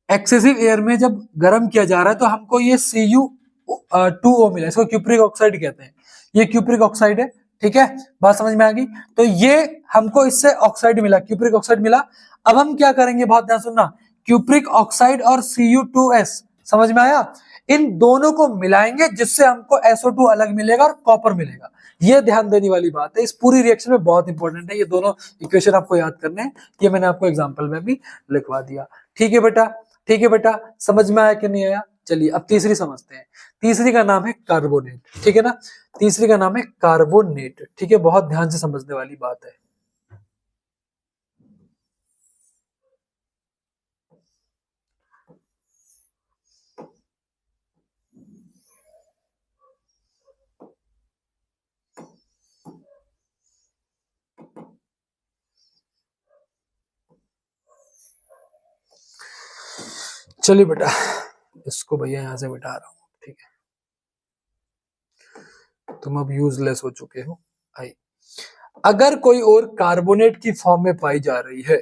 एक्सेसिव एयर में जब गर्म किया जा रहा है तो हमको ये Cu2O मिला, इसको क्यूप्रिक ऑक्साइड कहते हैं। ये क्यूप्रिक ऑक्साइड है, ठीक है, बात समझ में आ गई। तो ये हमको इससे ऑक्साइड मिला, क्यूप्रिक ऑक्साइड मिला। अब हम क्या करेंगे, बहुत ध्यान सुनना, क्यूप्रिक ऑक्साइड और Cu2S, समझ में आया, इन दोनों को मिलाएंगे जिससे हमको SO2 अलग मिलेगा और कॉपर मिलेगा। ये ध्यान देने वाली बात है, इस पूरी रिएक्शन में बहुत इंपॉर्टेंट है। ये दोनों इक्वेशन आपको याद करने हैं, ये मैंने आपको एग्जांपल में भी लिखवा दिया। ठीक है बेटा, ठीक है बेटा, समझ में आया कि नहीं आया? चलिए अब तीसरी समझते हैं। तीसरी का नाम है कार्बोनेट, ठीक है ना, तीसरी का नाम है कार्बोनेट, ठीक है, बहुत ध्यान से समझने वाली बात है। चलिए बेटा, इसको भैया यहां से मिटा रहा हूं, ठीक है, तुम अब यूजलेस हो चुके हो। आई, अगर कोई और कार्बोनेट की फॉर्म में पाई जा रही है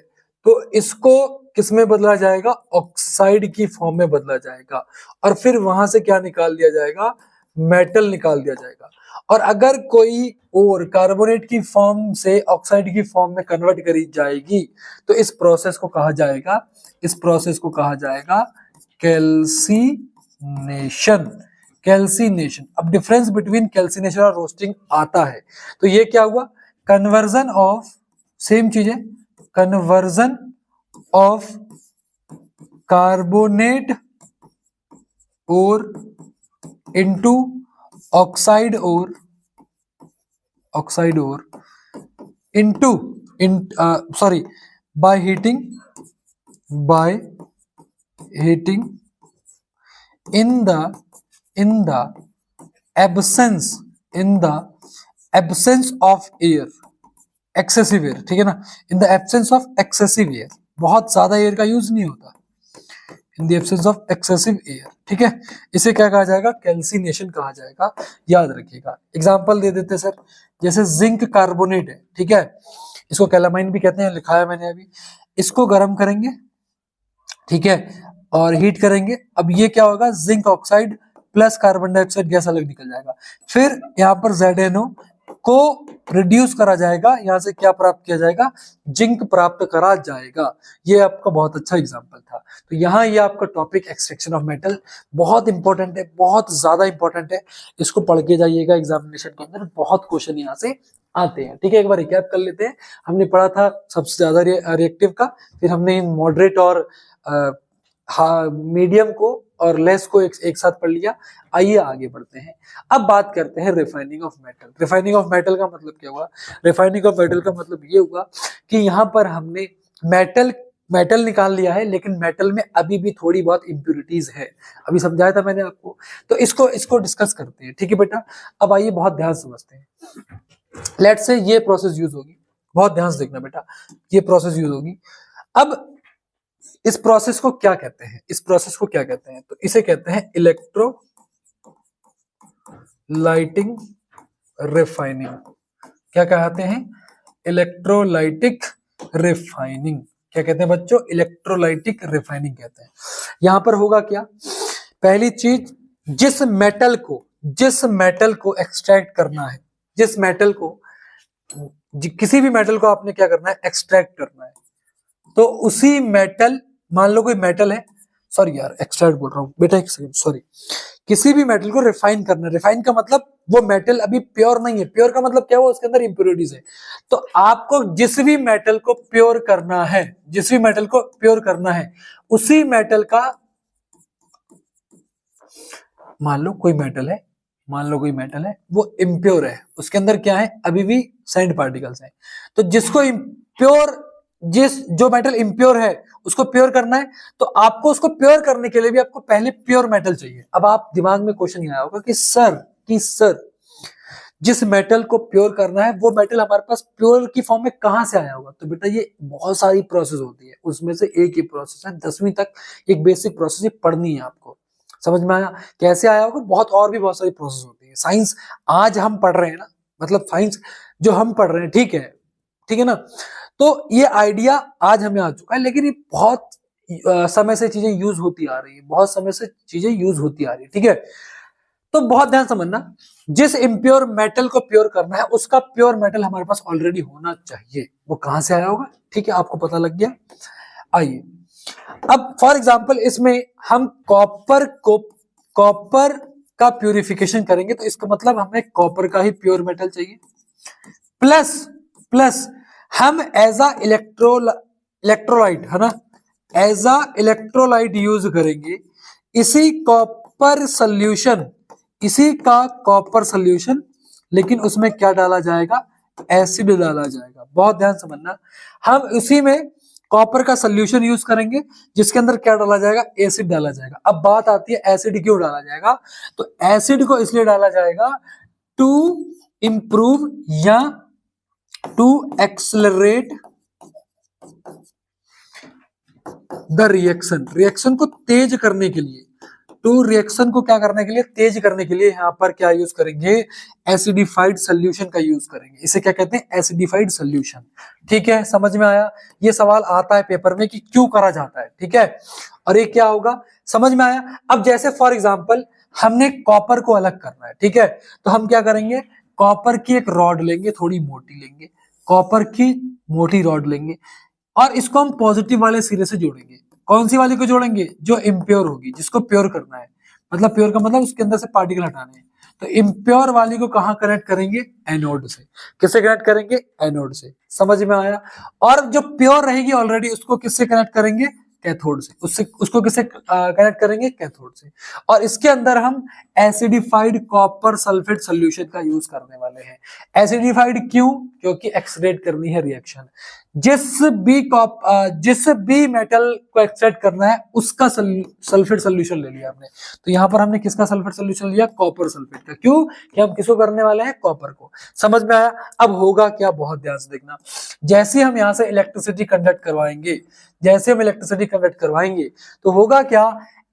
तो इसको किस में बदला जाएगा, ऑक्साइड की फॉर्म में बदला जाएगा, और फिर वहां से क्या निकाल दिया जाएगा, मेटल निकाल दिया जाएगा। और अगर कोई और कार्बोनेट की फॉर्म से ऑक्साइड की फॉर्म में कन्वर्ट करी जाएगी तो इस प्रोसेस को कहा जाएगा, इस प्रोसेस को कहा जाएगा कैल्सीनेशन। कैल्सीनेशन, अब डिफरेंस बिटवीन कैल्सीनेशन और रोस्टिंग आता है। तो ये क्या हुआ, कन्वर्जन ऑफ, सेम चीज है, कन्वर्जन ऑफ कार्बोनेट और इनटू ऑक्साइड और into sorry by heating in the absence of air, excessive air, ठीक है ना, in the absence of excessive air, बहुत ज्यादा एयर का यूज नहीं होता, in the absence of excessive air, ठीक है, इसे क्या कहा जाएगा, कैल्सीनेशन कहा जाएगा, याद रखिएगा। एग्जांपल दे देते सर, जैसे जिंक कार्बोनेट है, ठीक है, इसको कैलामाइन भी कहते हैं, लिखा है मैंने अभी। इसको गर्म करेंगे, ठीक है, और हीट करेंगे। अब ये क्या होगा, zinc oxide plus carbon dioxide gas अलग निकल जाएगा। फिर यहाँ पर ZNO को रिड्यूस करा जाएगा, यहाँ से क्या प्राप्त किया जाएगा, जिंक प्राप्त करा जाएगा। ये आपका बहुत अच्छा एग्जांपल था। तो यहाँ ये आपका टॉपिक एक्सट्रैक्शन ऑफ मेटल बहुत इंपॉर्टेंट है, बहुत ज्यादा इंपॉर्टेंट है, इसको पढ़ के जाइएगा एग्जामिनेशन के अंदर, बहुत क्वेश्चन यहाँ से आते हैं। ठीक है, एक बार रिकैप कर लेते हैं। हमने पढ़ा था सबसे ज्यादा रिएक्टिव का, फिर हमने इन मॉडरेट और मीडियम को और लेस को एक साथ पढ़ लिया। आइए आगे बढ़ते हैं। अब बात करते हैं refining of metal. Refining of metal का मतलब क्या हुआ, रिफाइनिंग ऑफ मेटल का मतलब ये हुआ कि यहाँ पर हमने मेटल निकाल लिया है, लेकिन मेटल में अभी भी थोड़ी बहुत इंप्योरिटीज है, अभी समझाया था मैंने आपको। तो इसको डिस्कस करते हैं। ठीक है बेटा, अब आइए बहुत ध्यान से समझते हैं। लेट्स से ये प्रोसेस यूज होगी, बहुत ध्यान से देखना बेटा, ये प्रोसेस यूज होगी। अब इस प्रोसेस को क्या कहते हैं, इस प्रोसेस को क्या कहते हैं, तो इसे कहते हैं इलेक्ट्रोलाइटिक रिफाइनिंग। क्या कहते हैं, इलेक्ट्रोलाइटिक रिफाइनिंग। क्या कहते हैं बच्चों, इलेक्ट्रोलाइटिक रिफाइनिंग कहते हैं। यहां पर होगा क्या, पहली चीज, जिस मेटल को एक्सट्रैक्ट करना है, जिस मेटल को, किसी भी मेटल को आपने क्या करना है, एक्सट्रैक्ट करना है, तो उसी मेटल, मान लो कोई मेटल है, सॉरी यार एक्सट्रैक्ट बोल रहा हूं बेटा, एक सेकंड, सॉरी, किसी भी मेटल को रिफाइन करना है। रिफाइन का मतलब वो मेटल अभी प्योर नहीं है, प्योर का मतलब क्या हुआ, उसके अंदर इंप्योरिटीज है। तो आपको जिस भी मेटल को प्योर करना है, जिस भी मेटल को प्योर करना है, उसी मेटल का, मान लो कोई मेटल है, वो इम्प्योर है, उसके अंदर क्या है, अभी भी सैंड पार्टिकल्स हैं। तो जिसको इम्प्योर, जो मेटल इम्प्योर है उसको प्योर करना है, तो आपको उसको प्योर करने के लिए भी आपको पहले प्योर मेटल चाहिए। अब आप दिमाग में क्वेश्चन ये आया होगा कि सर जिस मेटल को प्योर करना है वो मेटल हमारे पास प्योर की फॉर्म में कहां से आया होगा। तो बेटा ये बहुत सारी प्रोसेस होती है, उसमें से एक ही प्रोसेस है, 10वीं तक एक बेसिक प्रोसेस पढ़नी है आपको, समझ में आया कैसे आया होगा, बहुत और भी बहुत सारी प्रोसेस होती है, साइंस आज हम पढ़ रहे हैं ना, मतलब साइंस जो हम पढ़ रहे हैं, ठीक है ना। तो ये आइडिया आज हमें आ चुका है, लेकिन ये बहुत समय से चीजें यूज होती आ रही है, बहुत समय से चीजें यूज होती आ रही है, ठीक है। तो बहुत ध्यान समझना, जिस इम्प्योर मेटल को प्योर करना है उसका प्योर मेटल हमारे पास ऑलरेडी होना चाहिए। वो कहां से आया होगा, ठीक है, आपको पता लग गया। आइए अब फॉर एग्जांपल इसमें हम कॉपर का प्यूरिफिकेशन करेंगे, तो इसका मतलब हमें कॉपर का ही प्योर मेटल चाहिए। प्लस प्लस हम एज अ इलेक्ट्रोलाइट, है ना, एज अ इलेक्ट्रोलाइट यूज करेंगे इसी कॉपर सोल्यूशन, इसी का कॉपर सोल्यूशन, लेकिन उसमें क्या डाला जाएगा, एसिड डाला जाएगा। बहुत ध्यान समझना, हम उसी में कॉपर का सोल्यूशन यूज करेंगे जिसके अंदर क्या डाला जाएगा, एसिड डाला जाएगा। अब बात आती है एसिड क्यों डाला जाएगा, तो एसिड को इसलिए डाला जाएगा टू इंप्रूव या to accelerate the reaction, reaction को तेज करने के लिए, टू रिएक्शन को क्या करने के लिए, तेज करने के लिए यहां पर क्या यूज करेंगे, एसिडिफाइड सोल्यूशन का यूज करेंगे। इसे क्या कहते हैं, एसिडिफाइड सोल्यूशन। ठीक है, समझ में आया। ये सवाल आता है पेपर में कि क्यों करा जाता है, ठीक है, और ये क्या होगा, समझ में आया। अब जैसे फॉर एग्जांपल हमने कॉपर को अलग करना है, ठीक है, तो हम क्या करेंगे, कॉपर की एक रॉड लेंगे, थोड़ी मोटी लेंगे, कॉपर की मोटी रॉड लेंगे और इसको हम पॉजिटिव वाले सिरे से जोड़ेंगे। कौन सी वाली को जोड़ेंगे, जो इम्प्योर होगी, जिसको प्योर करना है, मतलब प्योर का मतलब उसके अंदर से पार्टिकल हटाने हैं। तो इम्प्योर वाली को कहां कनेक्ट करेंगे, एनोड से। किससे कनेक्ट करेंगे, एनोड से। समझ में आया। और जो प्योर रहेगी ऑलरेडी उसको किससे कनेक्ट करेंगे, कैथोड से। उससे उसको किससे कनेक्ट करेंगे, कैथोड से। और इसके अंदर हम एसिडिफाइड कॉपर सल्फेट सोल्यूशन का यूज करने वाले हैं। एसिडिफाइड क्यों, क्योंकि एक्सरेट करनी है रिएक्शन। जिस भी मेटल को एक्सट्रैक्ट करना है उसका सल्फेट सोल्यूशन ले लिया हमने। तो यहां पर हमने किसका सल्फेट सोल्यूशन लिया, कॉपर सल्फेट का। क्यों, कि हम किसको करने वाले हैं, कॉपर को। समझ में आया। अब होगा क्या, बहुत ध्यान से देखना, जैसे हम यहां से इलेक्ट्रिसिटी कंडक्ट करवाएंगे, जैसे हम इलेक्ट्रिसिटी कंडक्ट करवाएंगे तो होगा क्या,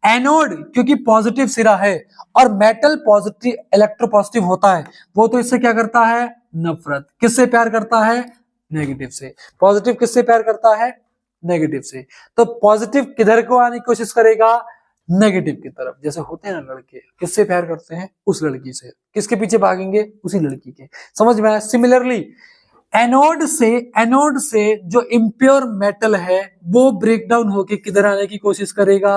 एनोड क्योंकि पॉजिटिव सिरा है और मेटल पॉजिटिव इलेक्ट्रोपॉजिटिव होता है, वो तो इससे क्या करता है, नफरत। किससे प्यार करता है, नेगेटिव से। पॉजिटिव किससे प्यार करता है, नेगेटिव से। तो पॉजिटिव किधर को आने की कोशिश करेगा, नेगेटिव की तरफ। जैसे होते हैं ना लड़के, किससे प्यार करते हैं, उस लड़की से। किसके पीछे भागेंगे, उसी लड़की के। समझ में आया। सिमिलरली एनोड से जो इम्प्योर मेटल है वो ब्रेक डाउन होके किधर आने की कोशिश करेगा,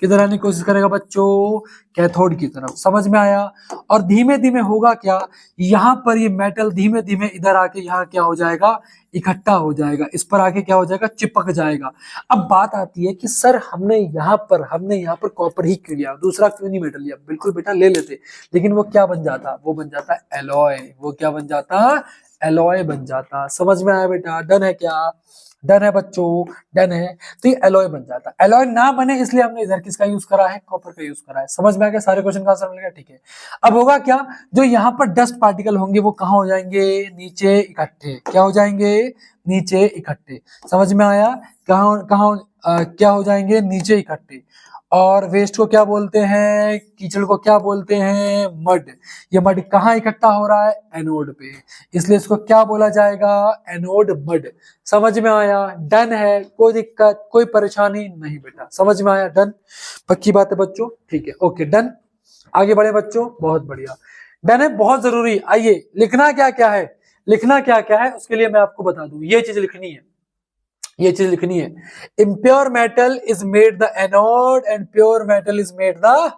किधर आने की कोशिश करेगा बच्चों, कैथोड की तरफ। समझ में आया। और धीमे धीमे होगा क्या, यहां पर ये मेटल धीमे धीमे इधर आके यहाँ क्या हो जाएगा, इकट्ठा हो जाएगा, इस पर आके क्या हो जाएगा, चिपक जाएगा। अब बात आती है कि सर हमने यहाँ पर कॉपर ही क्यों लिया, दूसरा क्यों नहीं मेटल लिया। बिल्कुल बेटा ले लेते, लेकिन वो क्या बन जाता, वो बन जाता एलॉय। वो क्या बन जाता, एलॉय बन जाता। समझ में आया बेटा। डन है क्या, डन है बच्चों, डन है। तो ये एलॉय बन जाता। एलॉय ना बने इसलिए हमने इधर किसका यूज करा है, कॉपर का यूज करा है। समझ में आ गया, सारे क्वेश्चन का आंसर मिल गया, ठीक है। अब होगा क्या, जो यहाँ पर डस्ट पार्टिकल होंगे वो कहाँ हो जाएंगे, नीचे इकट्ठे। क्या हो जाएंगे, नीचे इकट्ठे। समझ में आया। कहाँ कहाँ क्या हो जाएंगे, नीचे इकट्ठे। और वेस्ट को क्या बोलते हैं, कीचड़ को क्या बोलते हैं, मड। ये मड कहाँ इकट्ठा हो रहा है, एनोड पे, इसलिए इसको क्या बोला जाएगा, एनोड मड। समझ में आया। डन है, कोई दिक्कत कोई परेशानी नहीं बेटा। समझ में आया, डन, पक्की बात है बच्चों, ठीक है, ओके डन। आगे बढ़े बच्चों, बहुत बढ़िया। डन है, बहुत जरूरी। आइए लिखना क्या क्या है, लिखना क्या क्या है उसके लिए मैं आपको बता दूं, ये चीज लिखनी है, ये चीज लिखनी है। Impure metal is made the anode and pure metal is made the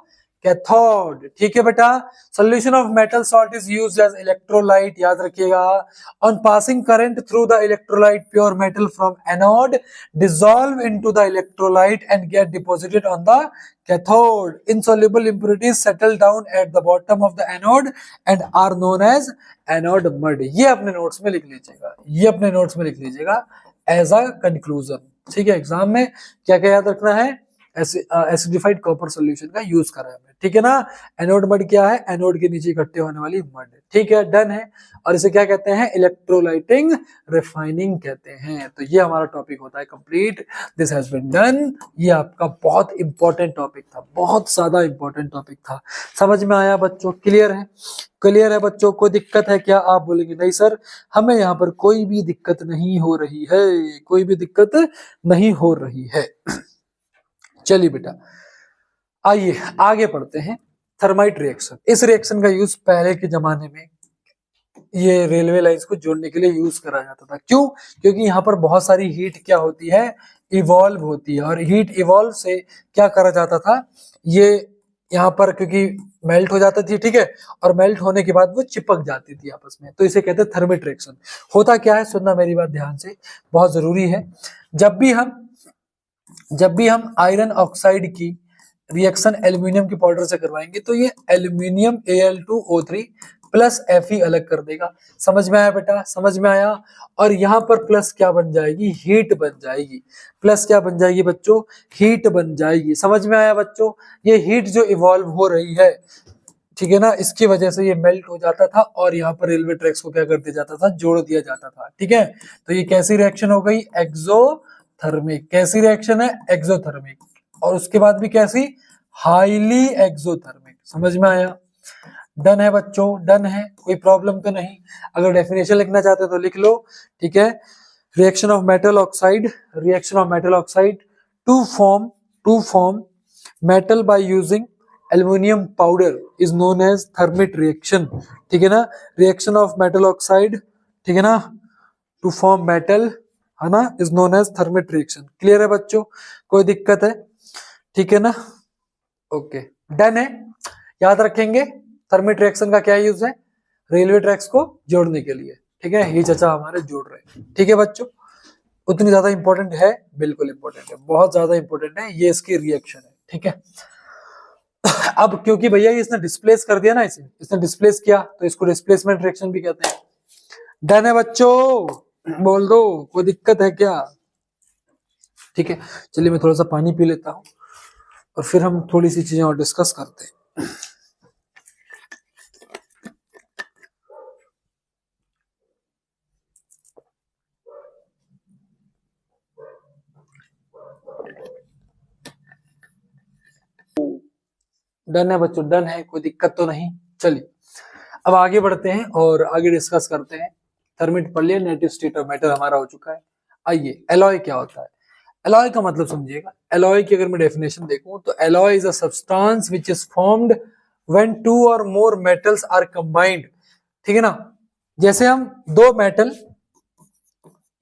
cathode. ठीक है बेटा। Solution of metal salt is used as electrolyte, याद रखिएगा। On passing current through the electrolyte, pure metal from anode dissolve into the electrolyte and get deposited on the cathode. Insoluble impurities settle down at the bottom of the anode and are known as anode mud. ये अपने notes में लिख लीजिएगा, ये अपने notes में लिख लीजिएगा एज अ कंक्लूजन। ठीक है, एग्जाम में क्या क्या याद रखना है, एसिडिफाइड कॉपर सोल्यूशन का यूज करा है हमने, ठीक है ना। एनोड मड क्या है, एनोड के नीचे इकट्ठे होने वाली मड, ठीक है, डन है। और इसे क्या कहते हैं, इलेक्ट्रोलाइटिंग रिफाइनिंग कहते हैं। तो ये हमारा टॉपिक होता है complete, this has been done. ये आपका बहुत इंपॉर्टेंट टॉपिक था, बहुत ज्यादा इंपॉर्टेंट टॉपिक था। समझ में आया बच्चों, क्लियर है, क्लियर है बच्चों, कोई दिक्कत है क्या? आप बोलेंगे नहीं सर हमें यहाँ पर कोई भी दिक्कत नहीं हो रही है, कोई भी दिक्कत नहीं हो रही है। चलिए बेटा आइए आगे पढ़ते हैं। थर्माइट रिएक्शन, इस रिएक्शन का यूज पहले के जमाने में ये रेलवे लाइंस को जोड़ने के लिए यूज करा जाता था। क्यों? क्योंकि यहाँ पर बहुत सारी हीट क्या होती है, इवॉल्व होती है, और हीट इवॉल्व से क्या करा जाता था, ये यहाँ पर क्योंकि मेल्ट हो जाती थी, ठीक है, और मेल्ट होने के बाद वो चिपक जाती थी आपस में, तो इसे कहते हैं थर्मिट रिएक्शन। होता क्या है, सुनना मेरी बात ध्यान से, बहुत जरूरी है। जब भी हम आयरन ऑक्साइड की रिएक्शन एल्यूमिनियम के पाउडर से करवाएंगे तो ये एल्यूमिनियम Al2O3 प्लस Fe अलग कर देगा। समझ में आया बेटा, समझ में आया। और यहाँ पर प्लस क्या बन जाएगी, हीट बन जाएगी। प्लस क्या बन जाएगी बच्चों, हीट बन जाएगी। समझ में आया बच्चों, ये हीट जो इवॉल्व हो रही है, ठीक है ना, इसकी वजह से ये मेल्ट हो जाता था और यहाँ पर रेलवे ट्रैक्स को क्या कर दिया जाता था, जोड़ दिया जाता था, ठीक है। तो ये कैसी रिएक्शन हो गई, एक्सोथर्मिक। कैसी रिएक्शन है, एक्सोथर्मिक। और उसके बाद भी कैसी, हाईली एक्सोथर्मिक। समझ में आया, डन है बच्चों, डन है, कोई प्रॉब्लम तो नहीं। अगर डेफिनेशन लिखना चाहते हो तो लिख लो, ठीक है। Reaction of metal oxide, reaction of metal oxide to form metal by using aluminium powder is known as thermite reaction, ठीक है ना। रिएक्शन ऑफ मेटल ऑक्साइड, ठीक है ना, टू फॉर्म मेटल, है ना, is known as thermite reaction. Clear है बच्चों, कोई दिक्कत है, ठीक है ना, ओके, डन है। याद रखेंगे थर्मिट रिएक्शन का क्या यूज है, रेलवे ट्रैक्स को जोड़ने के लिए, ठीक है। ये चाचा हमारे जोड़ रहे हैं, ठीक है बच्चों। उतनी ज्यादा इंपॉर्टेंट है, बिल्कुल इंपॉर्टेंट है, बहुत ज्यादा इंपॉर्टेंट है, ये इसकी रिएक्शन है, ठीक है। अब क्योंकि भैया इसने डिस्प्लेस कर दिया ना, इसने डिस्प्लेस किया, तो इसको डिस्प्लेसमेंट रिएक्शन भी कहते हैं। डन है बच्चों, बोल दो कोई दिक्कत है क्या? ठीक है, चलिए मैं थोड़ा सा पानी पी लेता हूं और फिर हम थोड़ी सी चीजें और डिस्कस करते हैं। डन है बच्चों, डन है, कोई दिक्कत तो नहीं। चलिए अब आगे बढ़ते हैं और आगे डिस्कस करते हैं। थर्मिट पढ़ लिया, नेटिव स्टेट ऑफ मैटर हमारा हो चुका है। आइए एलॉय क्या होता है। एलॉय का मतलब समझिएगा। एलॉय की अगर मैं डेफिनेशन देखूं तो alloy is a substance which is formed when two और मोर मेटल्स आर कंबाइंड, ठीक है ना। जैसे हम दो मेटल,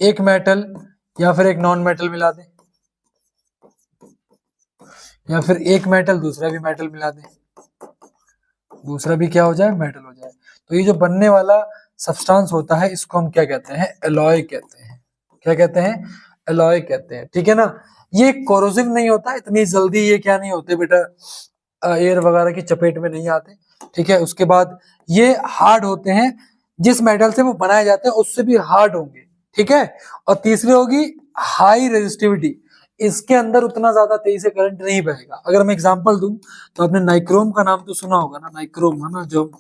एक मेटल या फिर एक नॉन मेटल मिला दें, या फिर एक मेटल दूसरा भी मेटल मिला दें, दूसरा भी क्या हो जाए, मेटल हो जाए, तो ये जो बनने वाला सब्सटेंस होता है इसको हम क्या कहते हैं, एलॉय कहते हैं। क्या कहते हैं, एलॉय कहते हैं, ठीक है ना। ये कोरोसिव नहीं होता, इतनी जल्दी ये क्या नहीं होते बेटा, एयर वगैरह की चपेट में नहीं आते, ठीक है। उसके बाद ये हार्ड होते हैं, जिस मेटल से वो बनाए जाते हैं उससे भी हार्ड होंगे, ठीक है। और तीसरी होगी हाई रेजिस्टिविटी, इसके अंदर उतना ज्यादा तेजी से करंट नहीं बहेगा। अगर मैं एग्जांपल दूं तो आपने नाइक्रोम का नाम तो सुना होगा ना, नाइक्रोम है ना, जो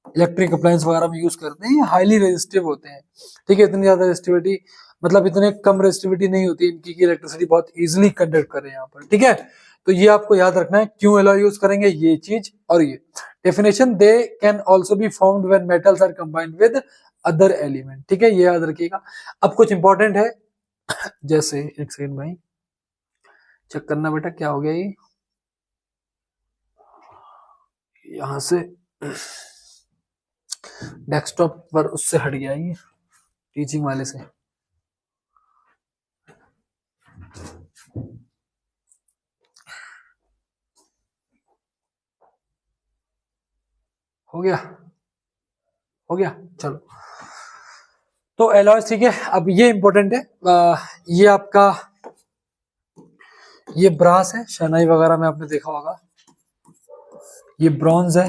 इलेक्ट्रिक अप्लायंस वगैरह में यूज करते हैं, हाईली रेजिस्टिव होते हैं, ठीक है। इतनी ज्यादा रेजिस्टिविटी, मतलब इतने कम रेजिस्टिविटी नहीं होती इनकी कि इलेक्ट्रिसिटी बहुत इजीली कंडक्ट करे यहाँ पर, ठीक है। तो ये आपको याद रखना है, क्यों एलॉय यूज करेंगे, ये चीज और ये definition. They can also be formed when metals are combined with other element, ठीक है, ये याद रखिएगा। अब कुछ इंपॉर्टेंट है, जैसे एक सेकंड भाई चेक करना बेटा क्या हो गया, ये यहां से डेस्कटॉप पर उससे हट गया ये टीचिंग वाले से। हो गया, हो गया, चलो। तो एलॉय, ठीक है। अब ये इंपॉर्टेंट है, ये आपका ये ब्रास है, शहनाई वगैरह में आपने देखा होगा। ये ब्रॉन्ज है,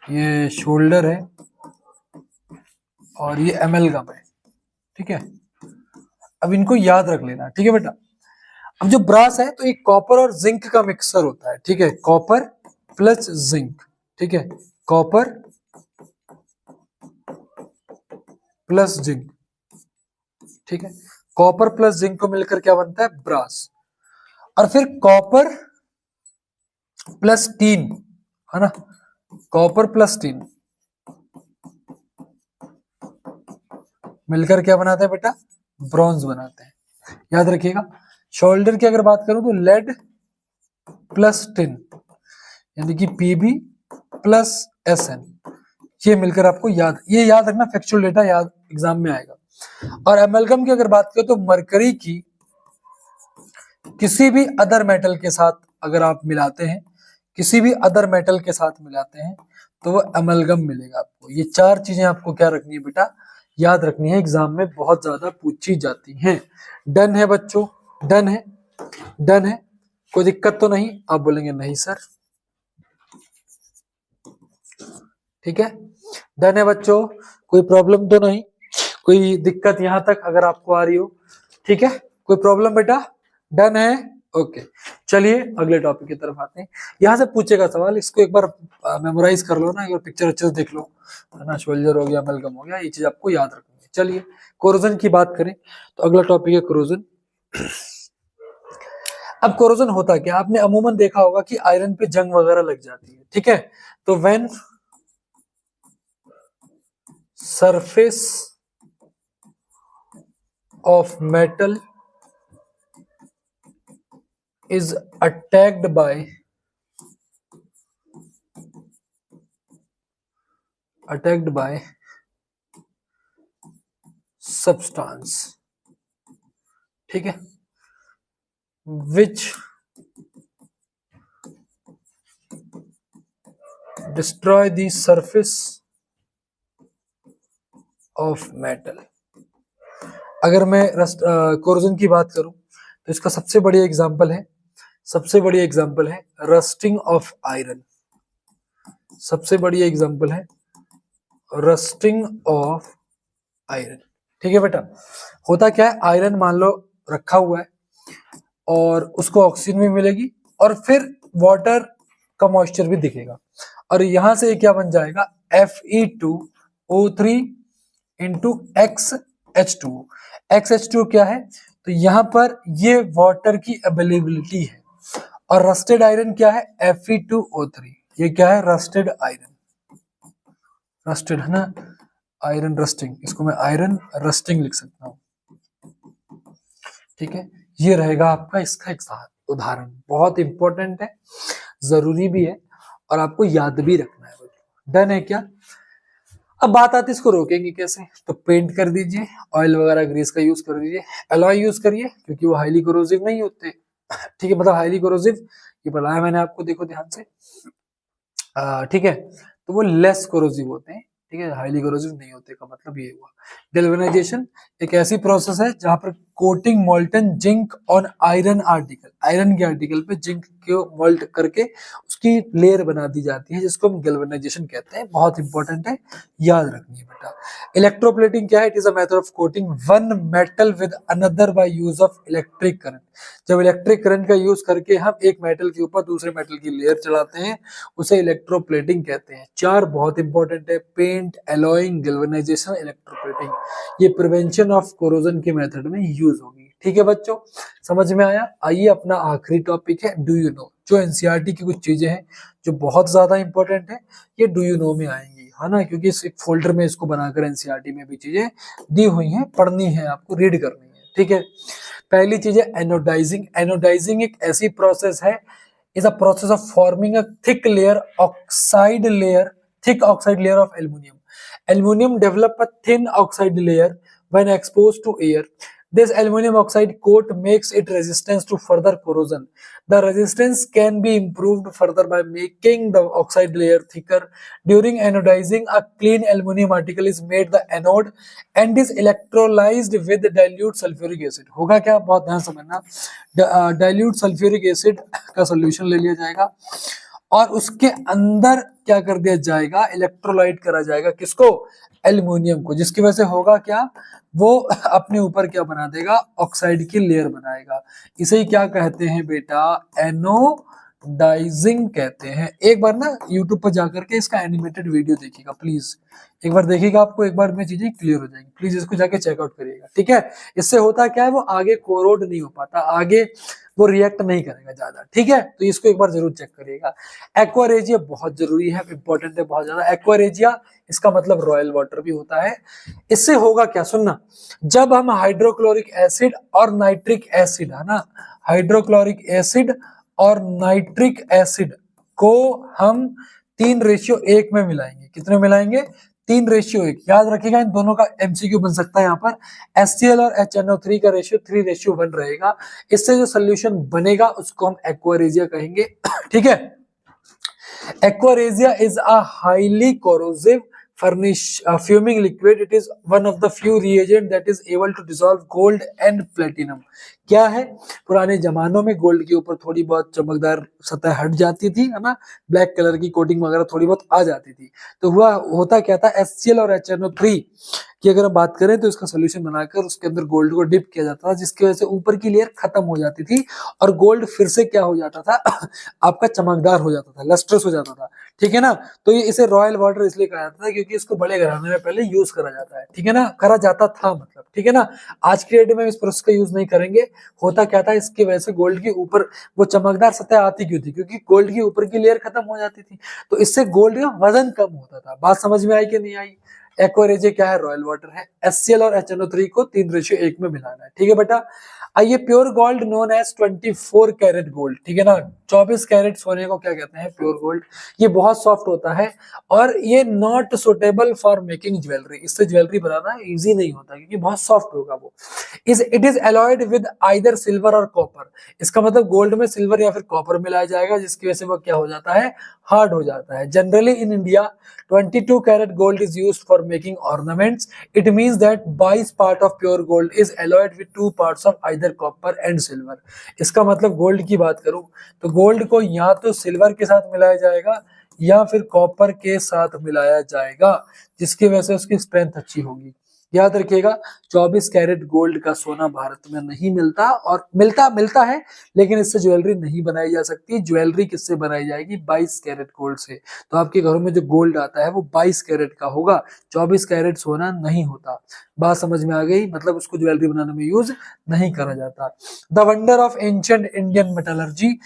ये शोल्डर है, और ये एमेलगम है, ठीक है। अब इनको याद रख लेना, ठीक है बेटा। अब जो ब्रास है तो एक कॉपर और जिंक का मिक्सर होता है, ठीक है, कॉपर प्लस जिंक, ठीक है, कॉपर प्लस जिंक, ठीक है, कॉपर प्लस जिंक को मिलकर क्या बनता है, ब्रास। और फिर कॉपर प्लस टीन, है ना, कॉपर प्लस टीन मिलकर क्या बनाते हैं बेटा, ब्रॉन्ज बनाते हैं, याद रखिएगा। शोल्डर की अगर बात करूं तो लेड प्लस टिन, यानी कि पीबी प्लस एसएन, ये मिलकर आपको ये याद रखना, फैक्चुअल डेटा याद एग्जाम में आएगा। और एमलगम की अगर बात करें तो मरकरी की किसी भी अदर मेटल के साथ अगर आप मिलाते हैं, किसी भी अदर मेटल के साथ मिलाते हैं तो वो एमलगम मिलेगा आपको। ये चार चीजें आपको क्या रखनी है बेटा, याद रखनी है, एग्जाम में बहुत ज्यादा पूछी जाती हैं। डन है बच्चों, डन है, डन है, कोई दिक्कत तो नहीं, आप बोलेंगे नहीं सर, ठीक है, डन है बच्चों, कोई प्रॉब्लम तो नहीं, कोई दिक्कत यहां तक अगर आपको आ रही हो, ठीक है, कोई प्रॉब्लम बेटा, डन है, ओके। चलिए अगले टॉपिक की तरफ आते हैं। यहां से पूछेगा सवाल, इसको एक बार मेमोराइज कर लो ना, एक बार पिक्चर अच्छे से देख लो, है ना, शोल्डर हो गया, एमलगम हो गया, ये चीज आपको याद रखनी है। चलिए कोरोजन की बात करें तो अगला टॉपिक है कोरोजन। अब कोरोजन होता क्या, आपने अमूमन देखा होगा कि आयरन पे जंग वगैरह लग जाती है, ठीक है, तो when surface of metal is attacked by substance, ठीक है, which destroy the surface of metal। अगर मैं कोरोजन की बात करूं तो इसका सबसे बड़ी एग्जांपल है, सबसे बड़ी एग्जांपल है रस्टिंग ऑफ आयरन, सबसे बड़ी एग्जांपल है रस्टिंग ऑफ आयरन, ठीक है बेटा। होता क्या है, आयरन मान लो रखा हुआ है और उसको ऑक्सीजन भी मिलेगी और फिर वाटर का मॉइस्चर भी दिखेगा, और यहां से क्या बन जाएगा, Fe2O3 इंटू XH2। XH2 क्या है, तो यहां पर ये वाटर की अवेलेबिलिटी है, और रस्टेड आयरन क्या है, Fe2O3, ये क्या है, रस्टेड आयरन, रस्टेड है ना, आयरन रस्टिंग, इसको मैं आयरन रस्टिंग लिख सकता हूं, ठीक है। ये रहेगा आपका इसका एक उदाहरण, बहुत इंपॉर्टेंट है, जरूरी भी है और आपको याद भी रखना है। डन है क्या। अब बात आती है इसको रोकेंगे कैसे, तो पेंट कर दीजिए, ऑयल वगैरह ग्रीस का यूज कर दीजिए, एलॉय यूज करिए क्योंकि वो हाईली कोरोसिव नहीं होते, ठीक है, मतलब हाईली कोरोसिव, ये पढ़ाया मैंने आपको, देखो ध्यान से, ठीक है, तो वो लेस कोरोसिव होते हैं, ठीक है, हाईली कोरोसिव नहीं होते का मतलब ये हुआ। गैल्वेनाइजेशन एक ऐसी प्रोसेस है जहां पर coating molten zinc on iron article, iron के आर्टिकल पे जिंक को मोल्ट करके उसकी लेयर बना दी जाती है, जिसको हम गैल्वेनाइजेशन कहते हैं, बहुत इंपॉर्टेंट है, याद रखनी है बेटा। इलेक्ट्रोप्लेटिंग क्या है, it is a method of coating one metal with another by use of electric current. जब इलेक्ट्रिक करंट का यूज करके हम एक मेटल के ऊपर दूसरे मेटल की लेयर चलाते हैं, उसे इलेक्ट्रोप्लेटिंग कहते हैं। चार बहुत इंपॉर्टेंट है, पेंट, एलॉइंग, गैल्वेनाइजेशन, इलेक्ट्रोप्लेटिंग, ये प्रिवेंशन ऑफ कोरोजन के मेथड में यूज होगी, ठीक है बच्चों, समझ में आया। आइए अपना आखिरी टॉपिक है डू यू नो, जो एनसीईआरटी की कुछ चीजें हैं जो बहुत ज्यादा इंपॉर्टेंट है, ये डू यू नो में आएंगी, है ना, क्योंकि इस एक फोल्डर में इसको बनाकर एनसीईआरटी में भी चीजें दी हुई हैं, पढ़नी है आपको, रीड करनी है, ठीक है। पहली चीज है एनोडाइजिंग। एनोडाइजिंग एक ऐसी प्रोसेस है, is a process of forming a thick layer oxide layer, thick oxide layer of aluminum. Aluminum develop a thin oxide layer when exposed to air. This aluminum oxide coat makes it resistant to further corrosion. The resistance can be improved further by making the oxide layer thicker. During anodizing, a clean aluminum article is made the anode and is electrolyzed with dilute sulfuric acid. होगा क्या, बहुत ध्यान समझना, dilute sulfuric acid का solution ले लिया जाएगा और उसके अंदर क्या कर दिया जाएगा, इलेक्ट्रोलाइट करा जाएगा, किसको, एल्युमिनियम को, जिसकी वजह से होगा क्या, वो अपने ऊपर क्या बना देगा, ऑक्साइड की लेयर बनाएगा। इसे ही क्या कहते हैं बेटा, एनोडाइजिंग कहते हैं। एक बार ना यूट्यूब पर जाकर के इसका एनिमेटेड वीडियो देखिएगा प्लीज, एक बार देखिएगा, आपको एक बार में चीजें क्लियर हो जाएंगी, प्लीज इसको जाके चेकआउट करिएगा, ठीक है। इससे होता क्या है, वो आगे कोरोड नहीं हो पाता, आगे वो रिएक्ट नहीं करेगा ज्यादा, ठीक है। तो इसको एक बार जरूर चेक करिएगा। एक्वारेजिया बहुत जरूरी है, इंपॉर्टेंट है बहुत ज्यादा। एक्वारेजिया इसका मतलब रॉयल वाटर भी होता है। इससे होगा क्या, सुनना, जब हम हाइड्रोक्लोरिक एसिड और नाइट्रिक एसिड, है ना, हाइड्रोक्लोरिक एसिड और नाइट्रिक एसिड को हम 3:1 में मिलाएंगे, कितने मिलाएंगे, 3:1। याद रखिएगा, इन दोनों का एमसीक्यू बन सकता है यहाँ पर। HCl और HNO3 का रेशियो 3:1 रहेगा। इससे जो सोल्यूशन बनेगा उसको हम एक्वारेजिया कहेंगे, ठीक है। Aquaresia is a highly corrosive fuming liquid. It is one of the few reagent that is able to dissolve gold and platinum. क्या है, पुराने जमानों में गोल्ड के ऊपर थोड़ी बहुत चमकदार सतह हट जाती थी, है ना, ब्लैक कलर की कोटिंग वगैरह थोड़ी बहुत आ जाती थी, तो होता क्या था, HCl और HNO3 की अगर हम बात करें तो इसका सोल्यूशन बनाकर उसके अंदर गोल्ड को डिप किया जाता था, जिसकी वजह से ऊपर की लेयर खत्म हो जाती थी और गोल्ड फिर से क्या हो जाता था आपका चमकदार हो जाता था, लस्ट्रस हो जाता था, ठीक है ना। तो ये इसे रॉयल वाटर इसलिए कहा जाता था क्योंकि इसको बड़े घराने में पहले यूज करा जाता है, ठीक है ना, करा जाता था मतलब, ठीक है ना। आज की डेट में इस प्रोसेस का यूज नहीं करेंगे। होता क्या था, इसकी वजह से गोल्ड के ऊपर वो चमकदार सतह आती क्यों थी, क्योंकि गोल्ड की ऊपर की लेयर खत्म हो जाती थी, तो इससे गोल्ड का वजन कम होता था। बात समझ में आई कि नहीं आई। एक्वारेजिया क्या है, रॉयल वाटर है। HCl और HNO3 को 3:1 में मिलाना है, ठीक है बेटा। आइए, pure gold known as 24 carat gold, ठीक है ना, 24 कैरेट सोने को क्या कहते हैं, प्योर गोल्ड। ये बहुत सॉफ्ट होता है और ये not suitable for making jewellery, इससे ज्वेलरी बनाना इजी नहीं होता क्योंकि बहुत सॉफ्ट होगा वो। It is alloyed with either silver और कॉपर। इसका मतलब गोल्ड में सिल्वर या फिर कॉपर मिलाया जाएगा, जिसकी वजह से वो क्या हो जाता है, हार्ड हो जाता है। Generally in India 22 carat gold is used for making ornaments. It means that 22 part of pure gold is alloyed with 2 parts of either copper and silver. इसका मतलब गोल्ड की बात करूं तो गोल्ड को या तो सिल्वर के साथ मिलाया जाएगा या फिर कॉपर के साथ मिलाया जाएगा, जिसकी वजह से उसकी स्ट्रेंथ अच्छी होगी। याद रखिएगा, 24 कैरेट गोल्ड का सोना भारत में नहीं मिलता, और मिलता है लेकिन इससे ज्वेलरी नहीं बनाई जा सकती। ज्वेलरी किससे बनाई जाएगी, 22 कैरेट गोल्ड से। तो आपके घरों में जो गोल्ड आता है वो 22 कैरेट का होगा, 24 कैरेट सोना नहीं होता। बात समझ में आ गई, मतलब उसको ज्वेलरी बनाने में यूज नहीं करा जाता। The wonder of ancient Indian metallurgy,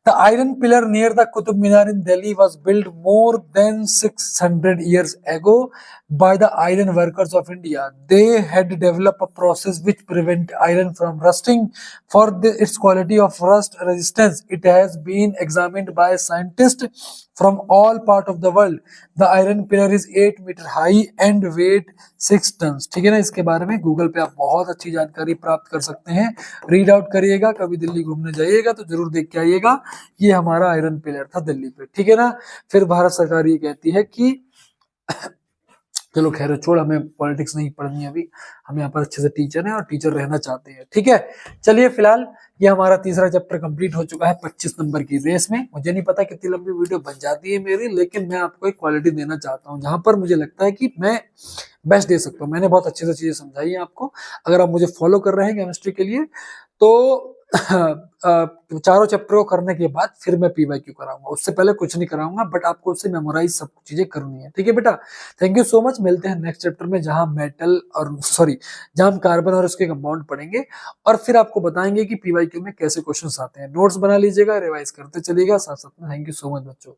the iron pillar near the Qutub Minar in Delhi was built more than 600 years ago by the iron workers of India. They had developed a process which prevent iron from rusting. For its quality of rust resistance, it has been examined by scientists from all part of the world. The iron pillar is 8 meter high and weight 6 tons. ठीक है ना, इसके बारे में Google पे आप बहुत अच्छी जानकारी प्राप्त कर सकते हैं, रीड आउट करिएगा। कभी दिल्ली घूमने जाइएगा तो जरूर देख के आइएगा, ये हमारा आयरन पिलर था दिल्ली पे, ठीक है ना। फिर भारत सरकार ये कहती है कि चलो खैर छोड़, हमें पॉलिटिक्स नहीं पढ़नी है अभी, हम यहाँ पर अच्छे से टीचर हैं और टीचर रहना चाहते हैं, ठीक है। चलिए फिलहाल ये हमारा तीसरा चैप्टर कंप्लीट हो चुका है 25 नंबर की रेस में। मुझे नहीं पता कितनी लंबी वीडियो बन जाती है मेरी, लेकिन मैं आपको एक क्वालिटी देना चाहता हूँ जहां पर मुझे लगता है कि मैं बेस्ट दे सकता हूँ। मैंने बहुत अच्छे से चीजें समझाई है आपको, अगर आप मुझे फॉलो कर रहे हैं केमिस्ट्री के लिए तो चारों चैप्टर को करने के बाद फिर मैं PYQ कराऊंगा, उससे पहले कुछ नहीं कराऊंगा, बट आपको उससे मेमोराइज सब चीजें करनी है, ठीक है बेटा। थैंक यू सो मच, मिलते हैं नेक्स्ट चैप्टर में जहां मेटल और जहां हम कार्बन और उसके कंपाउंड पढ़ेंगे और फिर आपको बताएंगे कि PYQ में कैसे क्वेश्चंस आते हैं। नोट्स बना लीजिएगा, रिवाइज करते चलिएगा साथ साथ में। थैंक यू सो मच बच्चों।